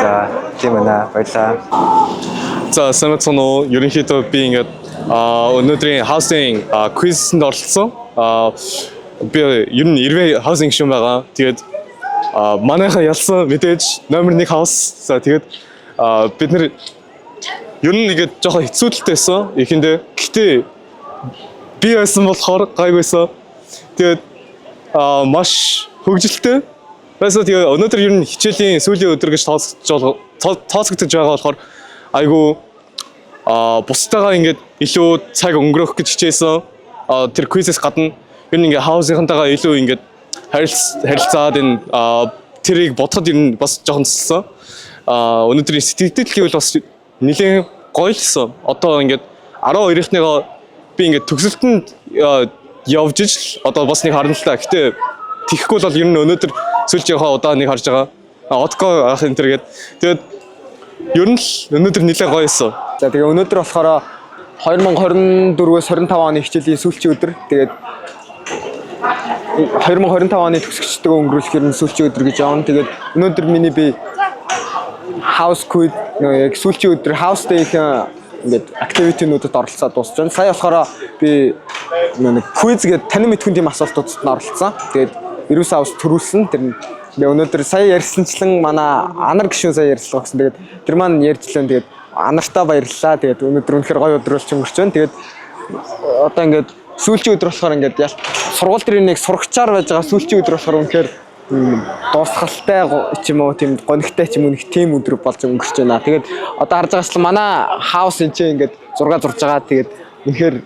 За тийм ээ баярлалаа. За санацно ерөнхийдөө би ингээд өнөөдрийн хаусинг квизэнд оролцсон. Би ер нь 90 хаусинг шин байгаа. Тэгээд манайхаа ялсан мэдээж номер 1 хаус. За тэгээд бид нэр ер нь ингээд жоохон хэцүүдэлтэйсэн. Эхэндээ гэхдээ би байсан болохоор гайгүйсэн. Тэгээд маш хөгжилтэй. Басна тэгээд өнөөдөр ер нь хичээлийн сүүлийн өдөр гэж тооцогдож байгаа болохоор айгу бусдаагаа ингээд илүү цаг өнгөрөөх гэж хичээсэн. Тэр квизээс гадна ер нь ингээд хаусынхантайгаа илүү ингээд харилцаад энэ тэрийг бодоход ер нь бас жоохон цэлсэн. Өнөөдрийн сэтгэл гэвэл бас нэлээд гоё лсэн. Одоо ингээд 12-ныгоо би ингээд төгсөлтөнд явж ижил одоо бас нэг харна л та. Гэтэ тийхгүй бол ер нь өнөөдөр сүүлчийнхаа удаа нэг харж байгаа. Одко ах энэ төргээд тэгээд ер нь өнөөдөр нэлээд гоё байсан. За тэгээ өнөөдөр болохоор 2024-өөс 25 оны хичээлийн сүүлчийн өдөр. Тэгээд 2025 оны төгсгчдөө өнгөрүүлэх юм сүүлчийн өдөр гэж явна. Тэгээд өнөөдөр миний би house quiz яг сүүлчийн өдөр house day-ийн ингээд activity-нүүдэд оролцоод дуусч байна. Сая болохоор би нэг quiz гэдэг танин мэдхүн тийм асуултуудад оролцсон. Тэгээд вирус авс төрүүлсэн. Тэр өнөөдөр сая ярьсанчлан манай анар гишүүн сая ярьслаа гэсэн. Тэгээд тэр маань ярьжлаа. Тэгээд анартаа баярлалаа. Тэгээд өнөөдөр үнэхээр гоё өдөр болж өнгөрч байна. Тэгээд одоо ингээд сүүлчийн өдөр болохоор ингээд сургууль дээр нэг сурагчаар байж байгаа сүүлчийн өдөр болохоор үнэхээр дуусгалтай ч юм уу тийм гонигтай ч юм уу нэг тийм өдөр болж өнгөрч байна. Тэгээд одоо харж байгаачлан манай хаус энэ чинь ингээд зураг зурж байгаа. Тэгээд үнэхээр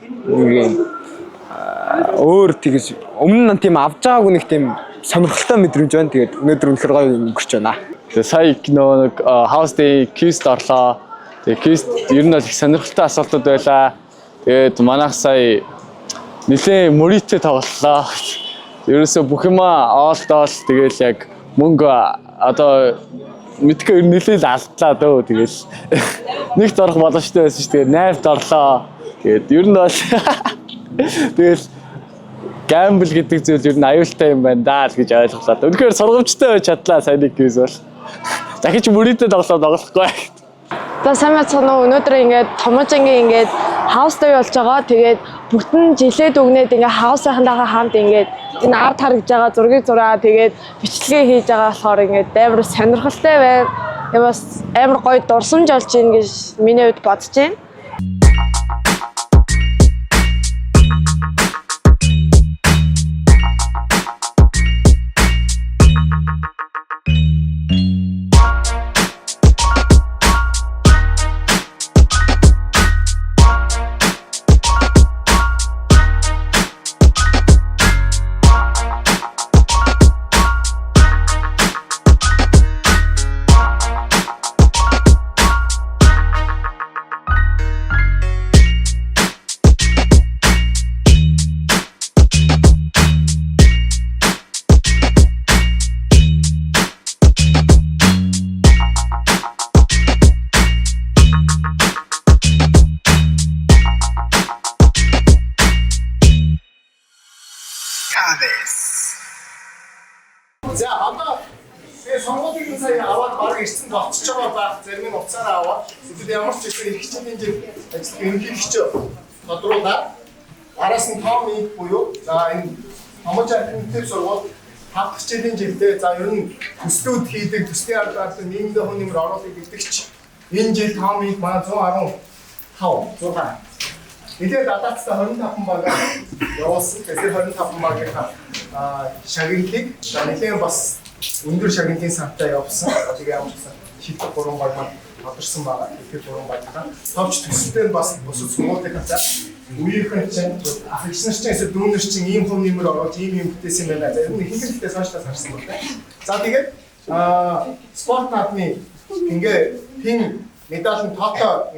өөр тэгэж өмнө нь тийм авж байгаагүй нэг тийм сонирхолтой мэдрэмж байна. Тэгээд өнөөдөр үнэхээр гоё өнгөрч байна. Тэгээд сая нэг house day quiz орлоо. Тэгээд quiz ер нь бол их сонирхолтой асуултууд байлаа. Тэгээд манайх сая нэлээд мөрийтэй тоглолоо. Ерөөсө бүх юмаа оолтоол тэгэл яг мөнгө одоо мэдгүй нэлээд алдлаа дөө тэгэл нэгт орох боломжтой байсан шүү. Тэгээд 8-т орлоо. Тэгээд ер нь бол тэгэл гамбл гэдэг зүйл ер нь аюултай юм байна даа л гэж ойлголоо. Үнэхээр сургамжтай байж чадлаа сайн quiz бол. Дахиж мөрийтэй тоглохгүй. За сайн байна уу? Өнөөдөр ингээд томоожингийн ингээд house day болж байгаа. Тэгээд бүтэн жилээд өгнээд ингээд house-ынхантайгаа хамт ингээд энэ арт харагдж байгаа зургийг зураа. Тэгээд бичлэгээ хийж байгаа болохоор ингээд амар сонирхолтой байна. Тэгээ бас амар гоё дурсамж олж ийн гэж миний хувьд бодож байна. Тэгээд сонгуулийн сая аваад баг ирсэн болчихж байгаа байх зарим нь уцаараа аваад эсвэл ямар ч зүйл их хичээлийн ажил ерөнхийлөгч тодруулаад араас нь том ийг буюу за энэ Томоогийн комитет сургууль 5 хичээлийн жилдээ за ер нь төслүүд хийдэг төслийн аргаар нийгэмдээ хүн нэмэр оруулах гэдэгч энэ жил том ийг маань 115 6 Нэлээд адаацтай 25 баг явуулсан. Тэгэхээр 25 багийнхаа шагналыг нэлээд бас өндөр шагналын сантай явуулсан. Тэгээ ямар ч шийдвэр 3 баг маань тодорсон байгаа. Тэгэхээр 3 багийнхаа товч төсөлтэй бас бусад сургуулийнхаа үеийнхэн чинь ах ихснэр чинь эсвэл дүүнэр чинь ийм хүм нэмэр ороод ийм бүтээсэн юм байна. За ер нь ихэнхдээ цаашлаас харсан байна. За тэгээд спорт наадмын ингээ пин медаль нь тоотоо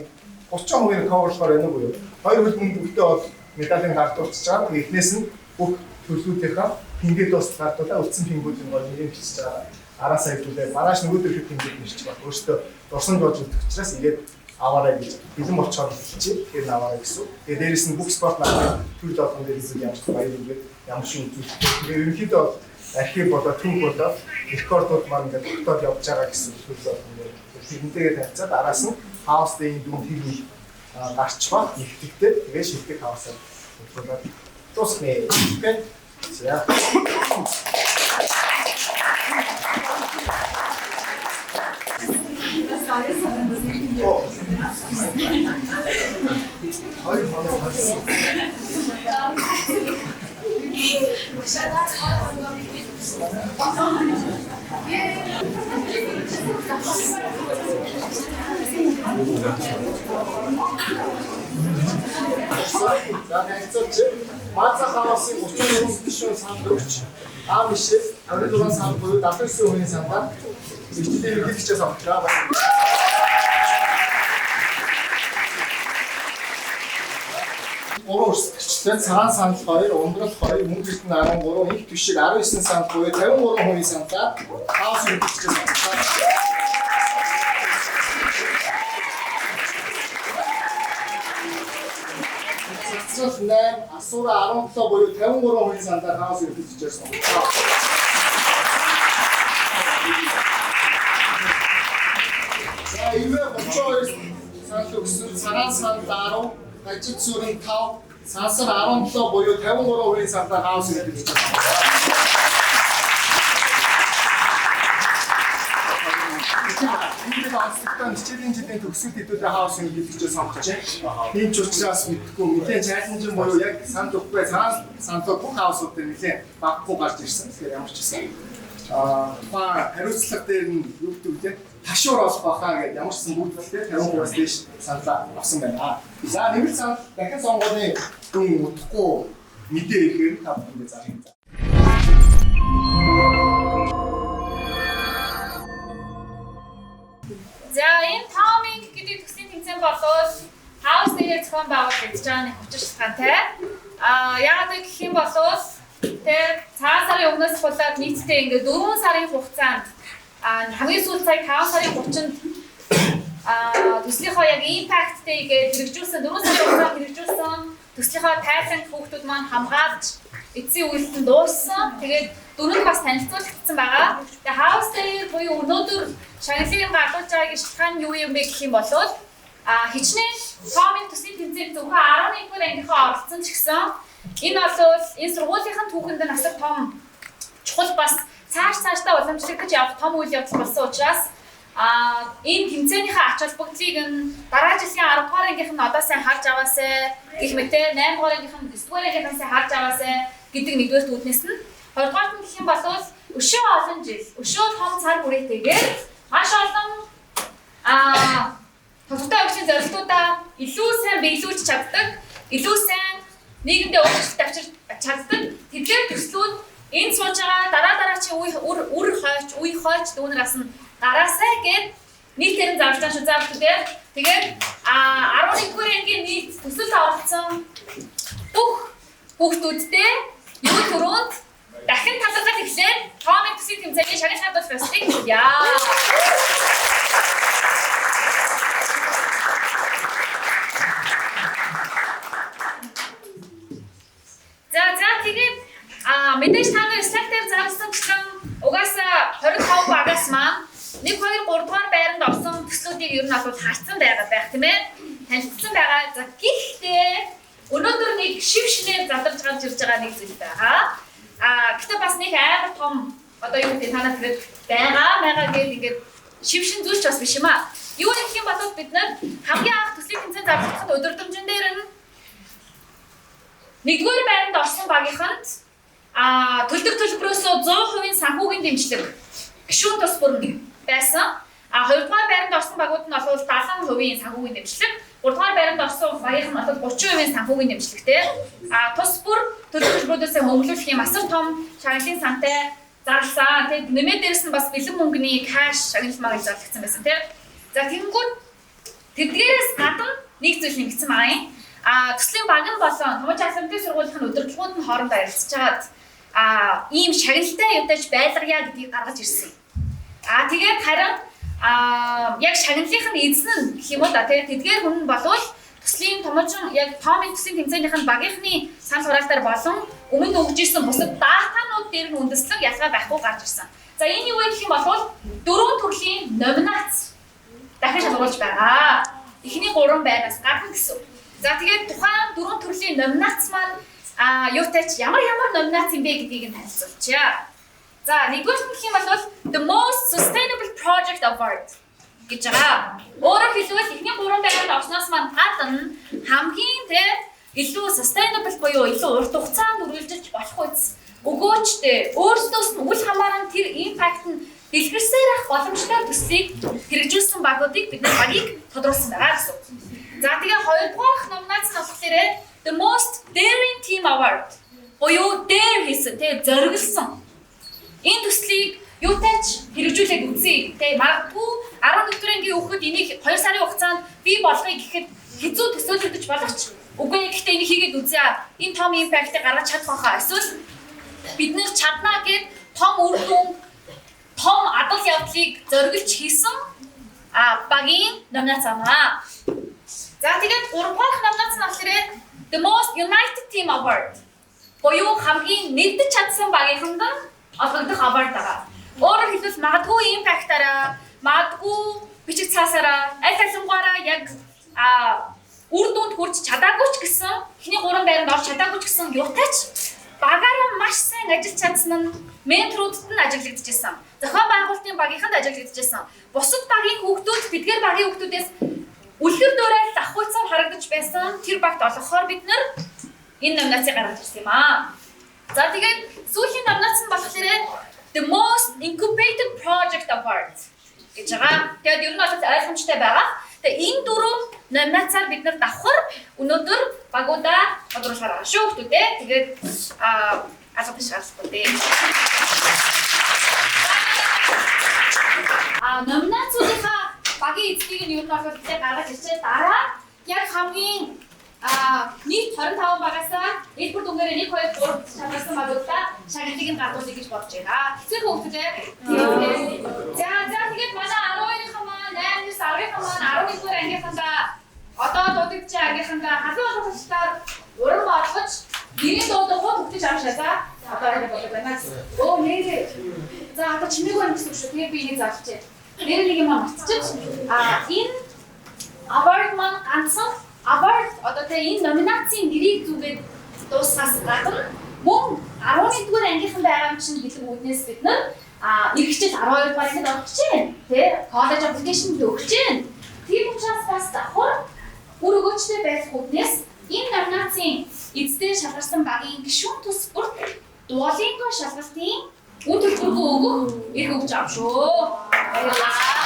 30% coverлохоор байна уу юу? Хоёр хөлбөмбөг бүгдээ бол медалийн гард урчж байгаа. Тэгээд эхнээс нь бүх төрлүүдийнхаа пингээ дуустгаадуулаа үлдсэн пингүүдийн гол нэмж хийж байгаа. Араасаа хэвлээ. Маргааш нөгөөдөр их пингээд нэрч баг. Өөртөө дурсан болж өгөх учраас ингээд аваарай гэж бэлэн болчоор хэлчихээ. Тэгэхээр аваарай гэсэн. Тэгээд дээрэс нь бүх спорт наадмын төрөл болгон дээр зүйл ямар ч баяр ингээд ямар ч үзүүлэлт. Тэгээд ерөнхийдөө бол архив болоо түүх болоо рекордууд маань ингээд тогтоод явж байгаа гэсэн төрөл болгон дээр. Тэрнтэйгээ тавьцаад араас нь хаусны дүн тэрний гарч баг нэгтгэдэг. Тэгээд шилдэг хаусаар төлөвлөд тусмээ. Окей. За. За нэгцээч Мацаа хаваасын 34 гишүүн санд өгч аав бишээс 26 санд буюу 79% сандаар ихтэй ерөнхийлөгчөөс авчлаа. Гурван өрсөлдөгчтэй цагаан санд 2, ундрал 2, мөнгө эрдэнэ 13, их түшиг 19 санд буюу 53% сандаар хаус ерөнхийлөгчөөс авчлаа. Асуура 17 буюу 53% сандаар хаус ерөнхийлөгчөөс авчлаа. За ивэ 32 санд өгсөн цагаан санд 10, гажид сүрэн 5, сансар 17 буюу 53% сандаар хаус ерөнхийлөгчөөс авчлаа. Энэ онцлогтой хичээлийн жилийн төгсөлт хэдүүдээ хаус ерөнхийлөгчөөс сонгож байна. Тийм ч учраас мэдхгүй нэлээд чаленжин буюу яг санд өгөхгүй цагаан сандууд бүх хаусууд дээр нэлээд баггүй гарч ирсэн. Тэгэхээр ямар ч гэсэн хариуцлага дээр нь юу гэдэг вэ? Ташуур олох байхаа гэдэг ямар ч сан бүгдээ 50%-аас дээш саналаа авсан байна. За нэмэлт санд дахин сонгуулийн дүн утахгүй мэдээ ихээр та бүхэнд заах. За энэ Томинг гэдэг төслийн тэмцээн болоод хаус дээр зохион байгуулалт хийж байгаа нэг учир шалтгаантай. Яагаад гэх юм бол тэр цагаан сарын өмнөөс болоод нийтдээ ингээд 4 сарын хугацаанд хамгийн сүүл цаг 5 сарын 30-нд төслийнхөө яг импакттэй ингээд хэрэгжүүлсэн 4 сарын хугацаанд хэрэгжүүлсэн төслийнхөө тайлбарт хүүхдүүд маань хамгаалж эцсийн үйлдэлд дууссан. Тэгээд дөрөв бас танилцуулагдсан байгаа. Тэгээд хаус дээр буюу өнөөдөр шагналыг гардуулж байгаагийн шалтгаан юу юм бэ гэх юм бол хичнээн Томын төслийн тэмцээнд зөвхөн 11-р ангийнхаа оролцсон ч гэсэн энэ бол энэ сургуулийнхын түүхэнд нь асар том чухал бас цаашдаа уламжлах гэж явах том үйл явдал болсон учраас энэ тэмцээнийхээ ач холбогдлыг нь дараа жилийн 10 дугаар ангийнх нь одоо сайн харж аваасай гэх мэт 8 дугаар ангийнх нь 9 дугаар ангийнх нь харж аваасай гэдэг нэгдүгээр үүднээс нь хоёрдугаар нь гэх юм бол өшөө олон жил өшөө том цар хүрээтэйгээр маш олон тодорхой өвчин зорилтуудаа илүү сайн биелүүлж чаддаг, илүү сайн нийгэмдээ өөрчлөлт авчирч чаддаг тэдгээр төслүүд энэ сууж байгаа дараачийн үе хойч дүүнээс нь гараасай гэд нийтээр нь зарлаа шүү заавчдээ. Тэгээд 11-р ангийн нийт төсөлд оролцсон бүх хүүхдүүдтэй юу төрөнд дахин талархал эхлээд Томын төслийн тэмцээний шагнал хадгалж байсныг яа. За тэгээд мэдээж та нар слайд дээр зарласан чинь угаасаа 25 багаас ер нь бол харцсан байгаа байх тийм ээ. Танилцсан байгаа. За гэхдээ өнөөдөр нэг шив шинээр задарч гарч ирж байгаа нэг зүйл байгаа. Гэтэ бас нэг амар том одоо юу гэдэг танаа тэгээд байгаа гэдэг ингээд шив шин зүйлч бас биш юм аа. Юу гэх юм бол бид нар хамгийн анх төслийн тэмцээн зарлахад өдөртөмжин дээр нь нэгдүгээр байранд орсон багийнханд төлдөг төлбөрөөс 100% санхүүгийн дэмжлэг гишүүн тус бүр байсан. Хоёрдугаар байранд орсон багууд нь бол 70% санхүүгийн дэмжлэг, гуравдугаар байранд орсон багийнх нь бол 30% санхүүгийн дэмжлэгтэй. Тус бүр төлдөг төлбөрөөс хөнгөлүүлэх юм асар том шагналын сантай зарласан. Тэгээд нэмээд дээрэс нь бас бэлэн мөнгөний кэш шагналмаар зарлагдсан байсан тийм. За тэгэнгүүт тэдгээрээс гадна нэг зүйл нэгдсэн байгаа юм. Төслийн баг нь болон Томооч Асрамтын сургуулийн удирдлагууд нь хоорондоо ярилцж хагаад ийм шагналтай явдаж байлгая гэдгийг гаргаж ирсэн. Тэгээд харин яг шагналынх нь эзэн нь гэх юм уу да тэгээд тэдгээр хүн нь болвол төслийн томоочин яг томын төслийн тэмцээнийх нь багийнхны санал хураалтаар болон өмнө өгж ирсэн бусад датанууд дээр нь үндэслэг ялгаа байхгүй гарч ирсэн. За энэ юу вэ гэх юм бол 4 төрлийн номинац дахин шалгуулж байгаа. Эхний 3 байнаас гадна гэсэн. За тэгээд тухайн 4 төрлийн номинац маань юутай ч ямар номинац юм бэ гэдгийг нь танилцуулчихъя. За нэгдүгээр нь гэх юм бол The Most Sustainable Project Award гэж байгаа. Өөрөөр хэлбэл эхний 3 байранд орсноос маань гадна хамгийн илүү sustainable буюу илүү урт хугацаанд үргэлжлэж болох үс өгөөчтэй өөрсдөөс нь үл хамааран тэр импакт нь дэлгэрсээр ах боломжтой төслийг хэрэгжүүлсэн багуудыг бид багийг тодруулсан байгаа гэсэн. За тэгээ хоёрдугаар номинац нь болохоор The Most Daring Team Award буюу dare хийсэн зориглсон. Энэ төслийг юутай ч хэрэгжүүлээд үзье. Магадгүй 11 дугаар ангийн хүүхэд энийг 2 сарын хугацаанд бий болгоё гэхэд хэзүү төсөөлөгдөж боловч үгүй гэхдээ энийг хийгээд үзье. Энэ том импактыг гаргаж чадах байхаа. Эсвэл бид нэр чаднаа гэд том үр дүн том адал явдлыг зориглож хийсэн багийн номинац аа. За тэгээд 3 дахь номинац нь болохоор The Most United Team Award буюу хамгийн нэгдэж чадсан багийнханд олгогдох award байгаа. Өөрөөр хэлбэл магадгүй импактаараа, магадгүй бичиг цаасаараа, аль алингаараа яг үр дүнд хүрч чадаагүй ч гэсэн, эхний 3 байранд орж чадаагүй ч гэсэн юутай ч багаараа маш сайн ажиллаж чадсан нь менторуудад нь ажиглагдчихсан. Зохион байгуулалтын багийнханд ажиглагдчихсан. Бусад багийн хүүхдүүд бидгээр багийн хүүхдүүдээс үлгэр дуурайл ахуйцаар харагдаж байсан тэр багт олгохоор бид нар энэ номинацийг гаргаж ирсэн юм аа. За тэгээд сүүлийн номинац нь болохоор The Most Incubated Project Award гэж байгаа. Тэгээд ер нь бол ойлгомжтой байгаа. Тэгээд энэ 4 номинацаар бид нар давхар өнөөдөр багуудаа тодруулахаар байгаа шүү хүмүүстээ. Тэгээд алга бишгаалахгүй. Номинацуудынхаа багийн эзлийг нь ер нь бол гаргаж ирчээ. Дараа яг хамгийн нийт 25 багасаа элбэр дүнгээр 1 2 3 шалгасан багуудаа шагналыг нь гадуулъя гэж бодож байна. Хэцүү хөвгтэй. За тэгээд манай 12-ийн маань 8-ээс 10-ийн маань 11-р ангийнхандаа одоо дуудагч ангийнхандаа халуун болгочтаар уран болгож нэрийн дуудагч хөвгтөж авшаасаа одоо ингэ болдог байна. Оо нэрээ. За одоо чимээг байна гэсэн үг шүү. Тэгээ би энийг заалчээ. Нэрийг юм марцчих. Энэ award маань ганцхан award одоо энэ номинацийн нэрийг зүгээд дуусгаас гадна мөн 11-р ангийнхан байгаа юм чинь бэлэг үүднээс бид нар их хичээл 12 дугаар ангид орох гэж байна. Тэ college application өгч байна. Тийм учраас бас давхар үр өгөөчтэй байх үүднээс энэ номинацийн эзэдээ шалгарсан багийн гишүүн тус бүрт Duolingo шалгалтын үн төлбөргөө өгөх эрх өгч авах шүү. Баярлалаа.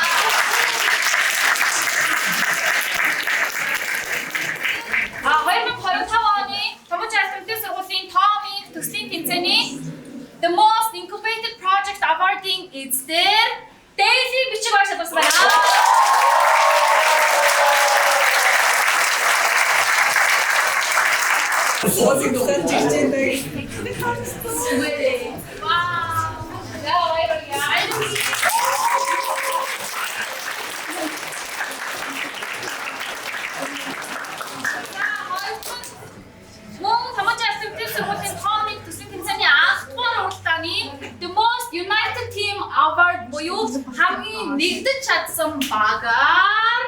2025 оны Томооч Асрамтын сургуулийн томын төслийн тэмцээний The Most Incubated Project Award-ing эзээр Daisy бичиг багш шалгасан байна. The Most United Team Award буюу хамгийн нэгдэж чадсан багаар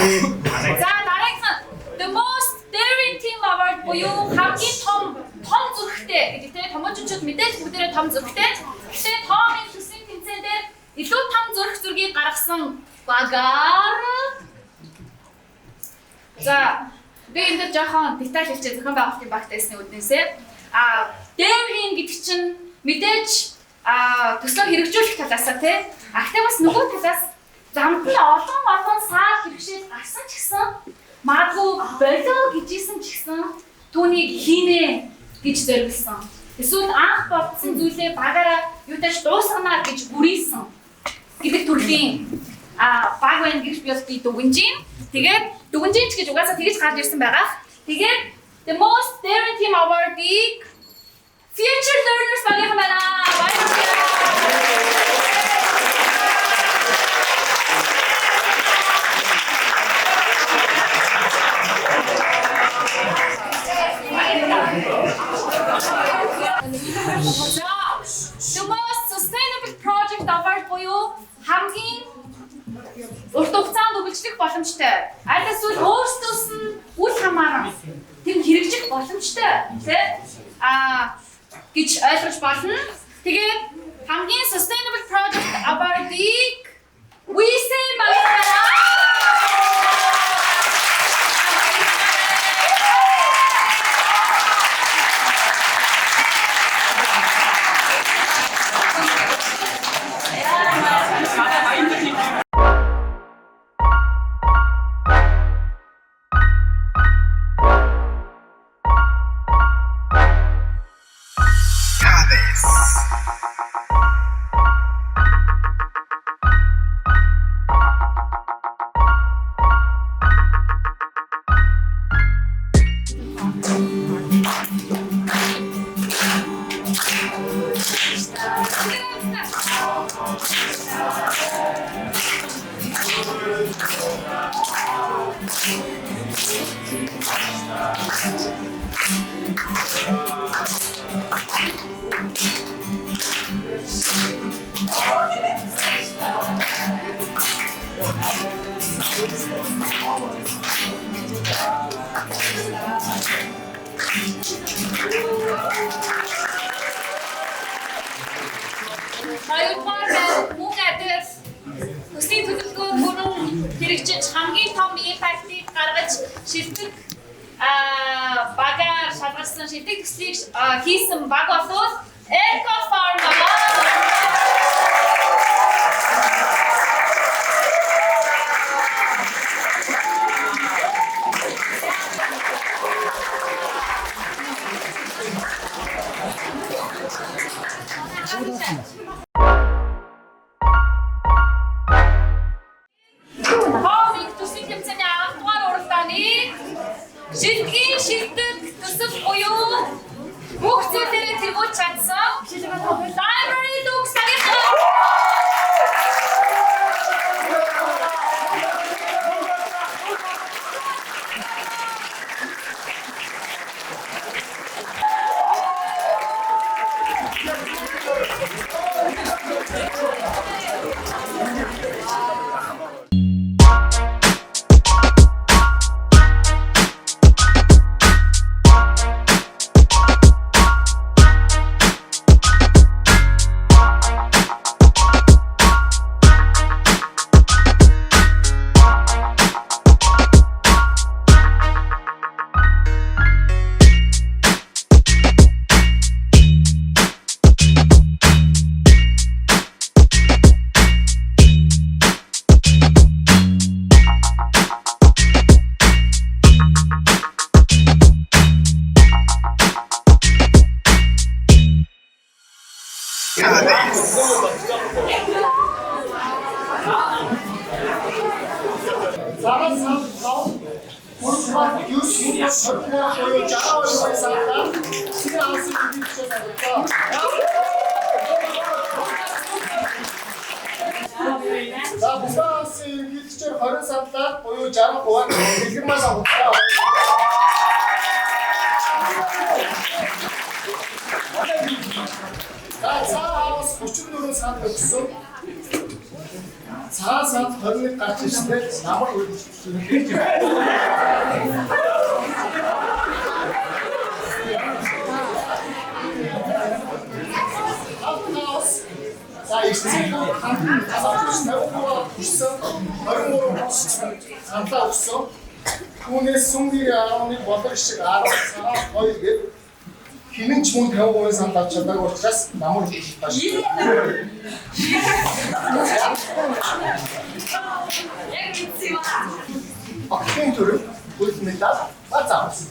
За дараагийнх нь the most daring team award буюу хамгийн том зүрхтэй гэдэг тийм томооччууд мэдээж бүгдээрээ том зүрхтэй. Гэхдээ томын төслийн тэмцээн дээр илүү том зургийг гаргасан багаар. За би энэ жоохон деталь хэлчихээ зохион байгуулалтын багтайсны үднээсээ. Daring гэдэг чинь мэдээж төслөө хэрэгжүүлэх талаасаа тий. Гэхдээ бас нөгөө талаас замд нь олон сар хэрэгшээл гарсан ч гэсэн магадгүй болоо гэжсэн ч гэсэн түүнийг хийнэ гэж зориулсан. Эсвэл анх бодсон зүйлээ багаараа юутаж дуусгана гэж бүрийсэн гэдэг төрлийн баг байна гэж би бас дүгнжин. Тэгээд дүгнжин ч гэж угаасаа тэгж гарч ирсэн байгаа. Тэгээд the most daring team award-ийг Future Learners багийнхан байна. The most sustainable project award буюу хамгийн урт хугацаанд үргэлжлэх боломжтой. Аль эсвэл өөрсдөөс нь үл хамааран тийм хэрэгжих боломжтой тийм гэж ойлгож байна. Тэгээд хамгийн sustainable project award-ийг WISEM багийнхан Төслийн төлөвлөгөө бүрэн хэрэгжиж хамгийн том импактыг гаргаж шилдэг багаар шалгарсан шилдэг төслийг хийсэн баг болвол Eco Farm Шилдгийн шилдэг төсөл буюу бүх зүйлээрээ тэргүүж чадсан Library Lux багийнхан За бусаас иргэдчээр 20 саналаар буюу 60% дэлгэрмээс авахтаа. За цаавс 34 санал өгсөн. Цагаан санд 21 гарч ирсэнтэй намар үйлчлүүлэх. За ирсэн хамтан хүрсэн 23 саналаа өгсөн. Түүнээс сүмгийн 11 болор шиг 12 гээд хинэн ч мөн 50% санал авч чадаагүй учраас намар үйлчлүүлэх тааш. Ахын төрөв гол медаль бацаавсан.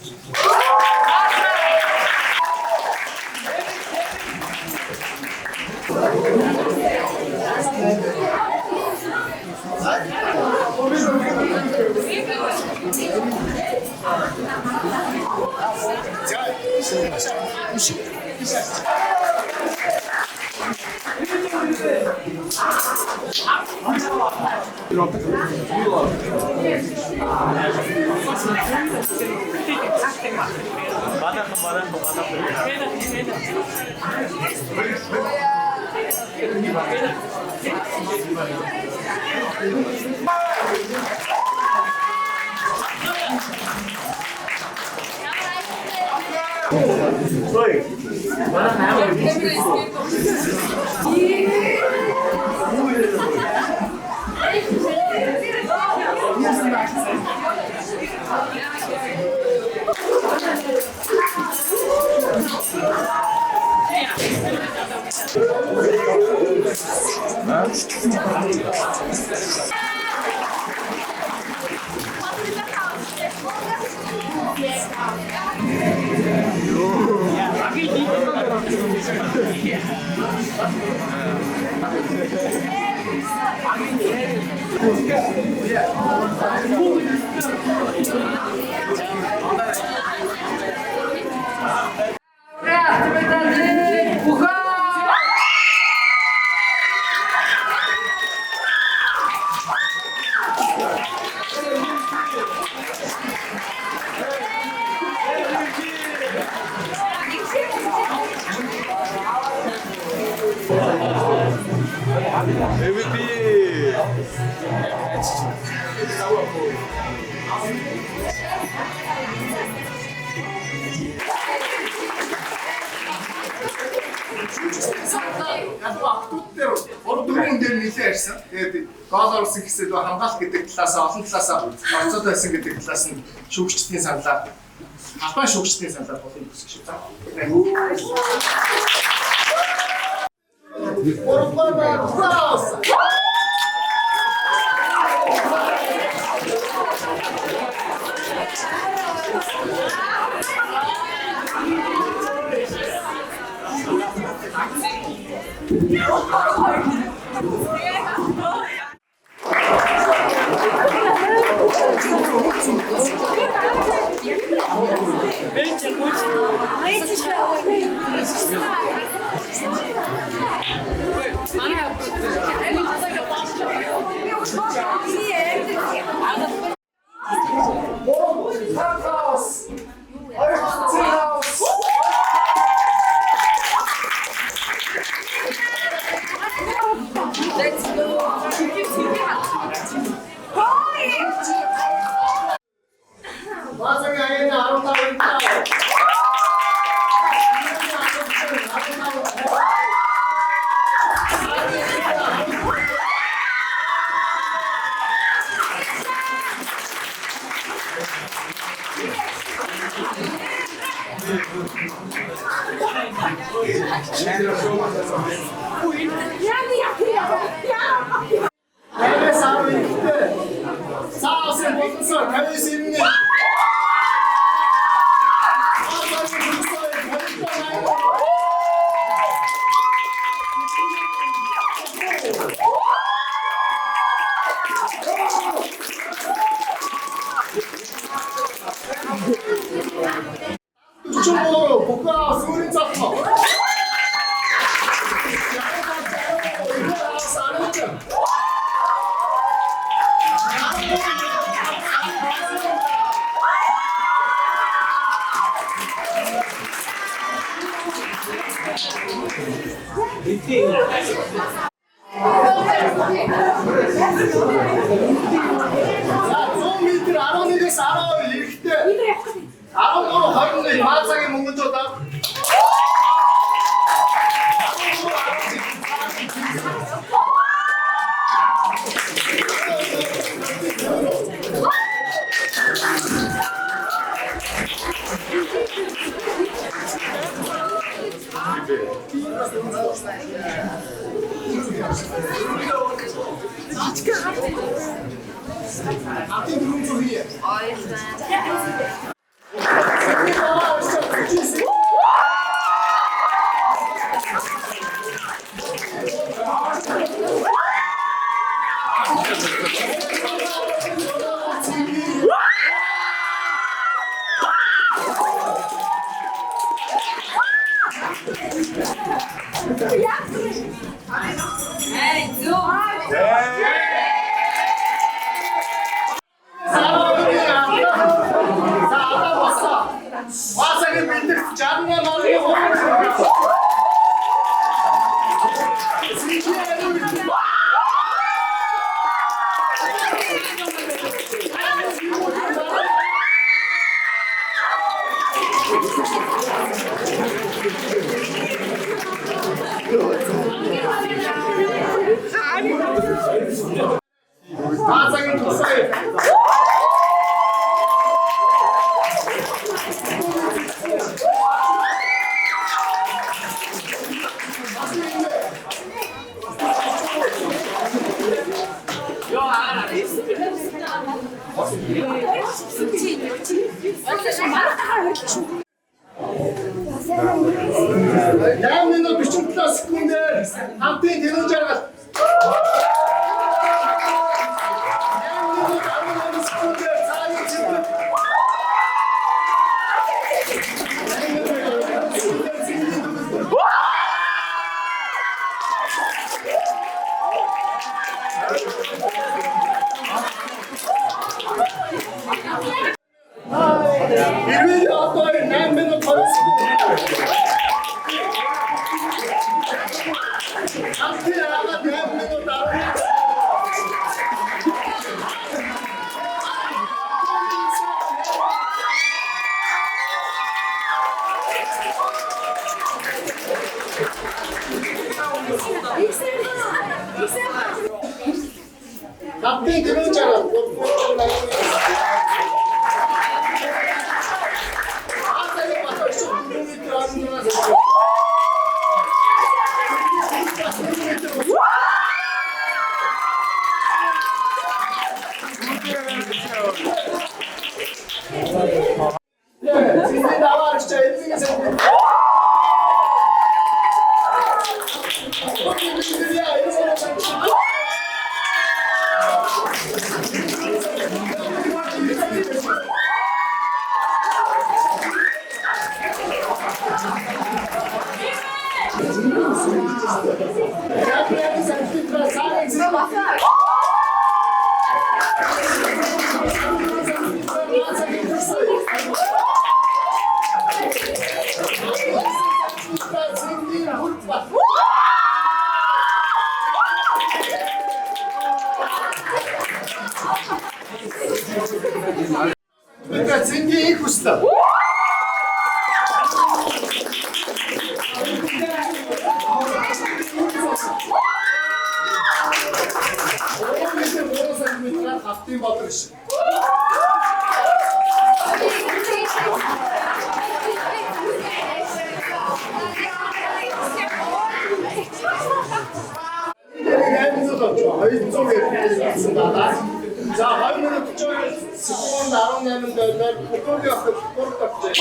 Тэгээд гол орсон гэсэл хамгаалалт гэдэг талаасаа олон талаасаа орцод байсан гэдэг талаас нь шүүгчдийн саналаар албан шүүгчдийн саналаар болон хүсэж байна. 100m 11-ээс 12 эрэхтэй 13-21 Маазагийн мөнгөчүүдаа Маазагийн бэлтгэх 68 Маазагийн тусгай Яам минут 47 секундээр хамтын тэрүүн жаргал. Ирвэн одоо 8 минут 20 секунд. Хамтын агаад 8 минут 10. Хамтын тэрүүн жаргал. Цэнгийн их хүслээ. Хавтын бодрш. За 2 минут 40 секунд 18 дөлөөр бүхний авах спорт авч.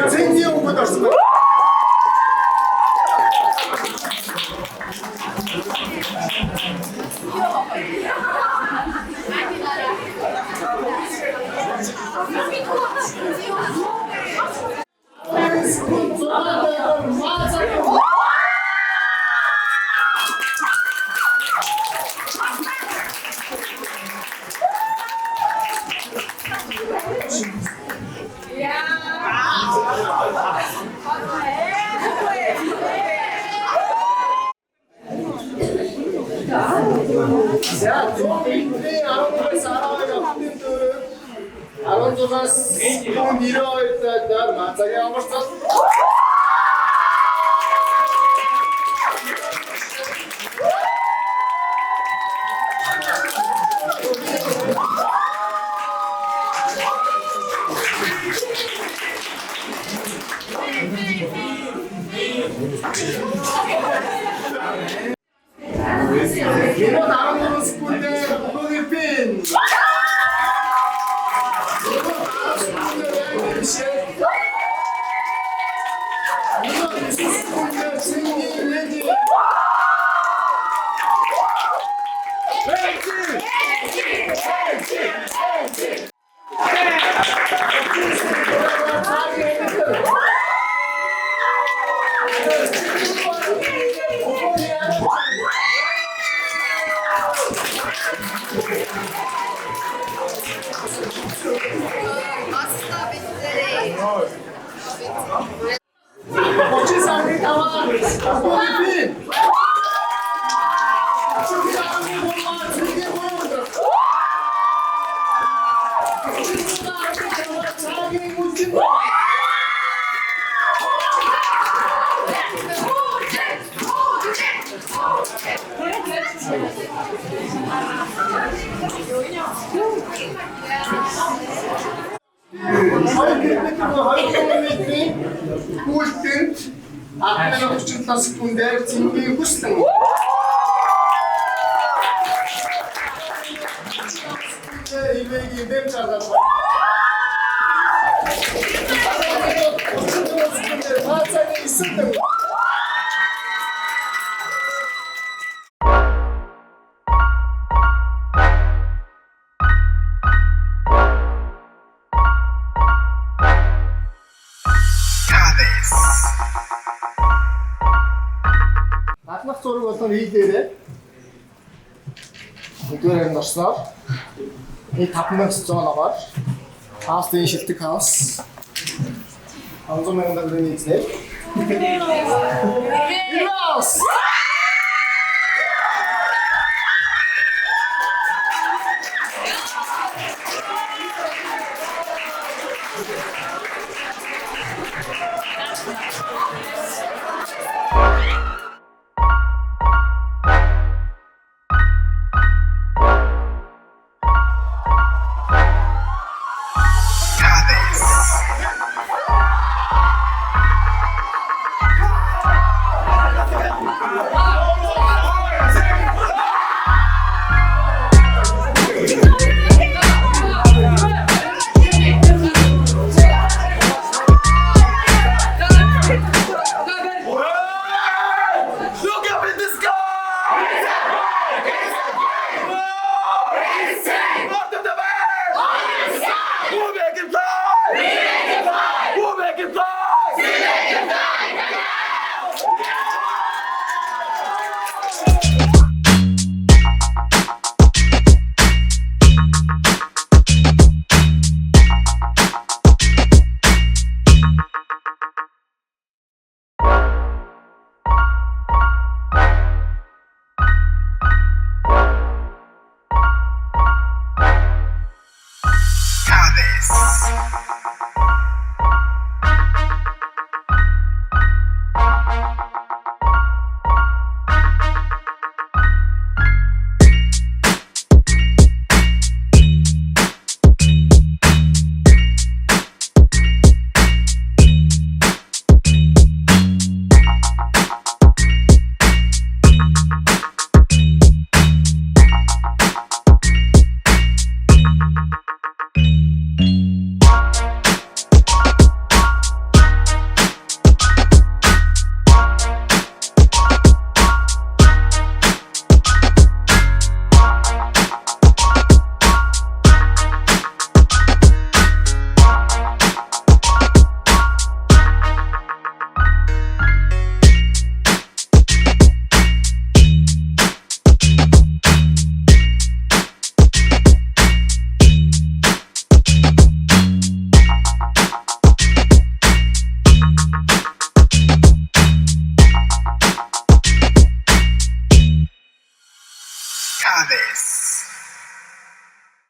Цэнгийн өгөөд орсон байна. За, зүүнний 12-аас 12 автын дөрөв 16-аас 92 даар мацагийн амарцал. Минут 13 секунды өгөөний пин. Гүйлтэнд 37 секундээр цэнгийн хүслэн. Ивэгийн дэм чаргал. Хацагийн исэнтэн. Наадмах зураг болон хийлээрээ нэгдүгээр нь орсноор энэ 5100-оор хаустын шилдэг хаус 500,000 төгрөгийн эзнээр Ирмас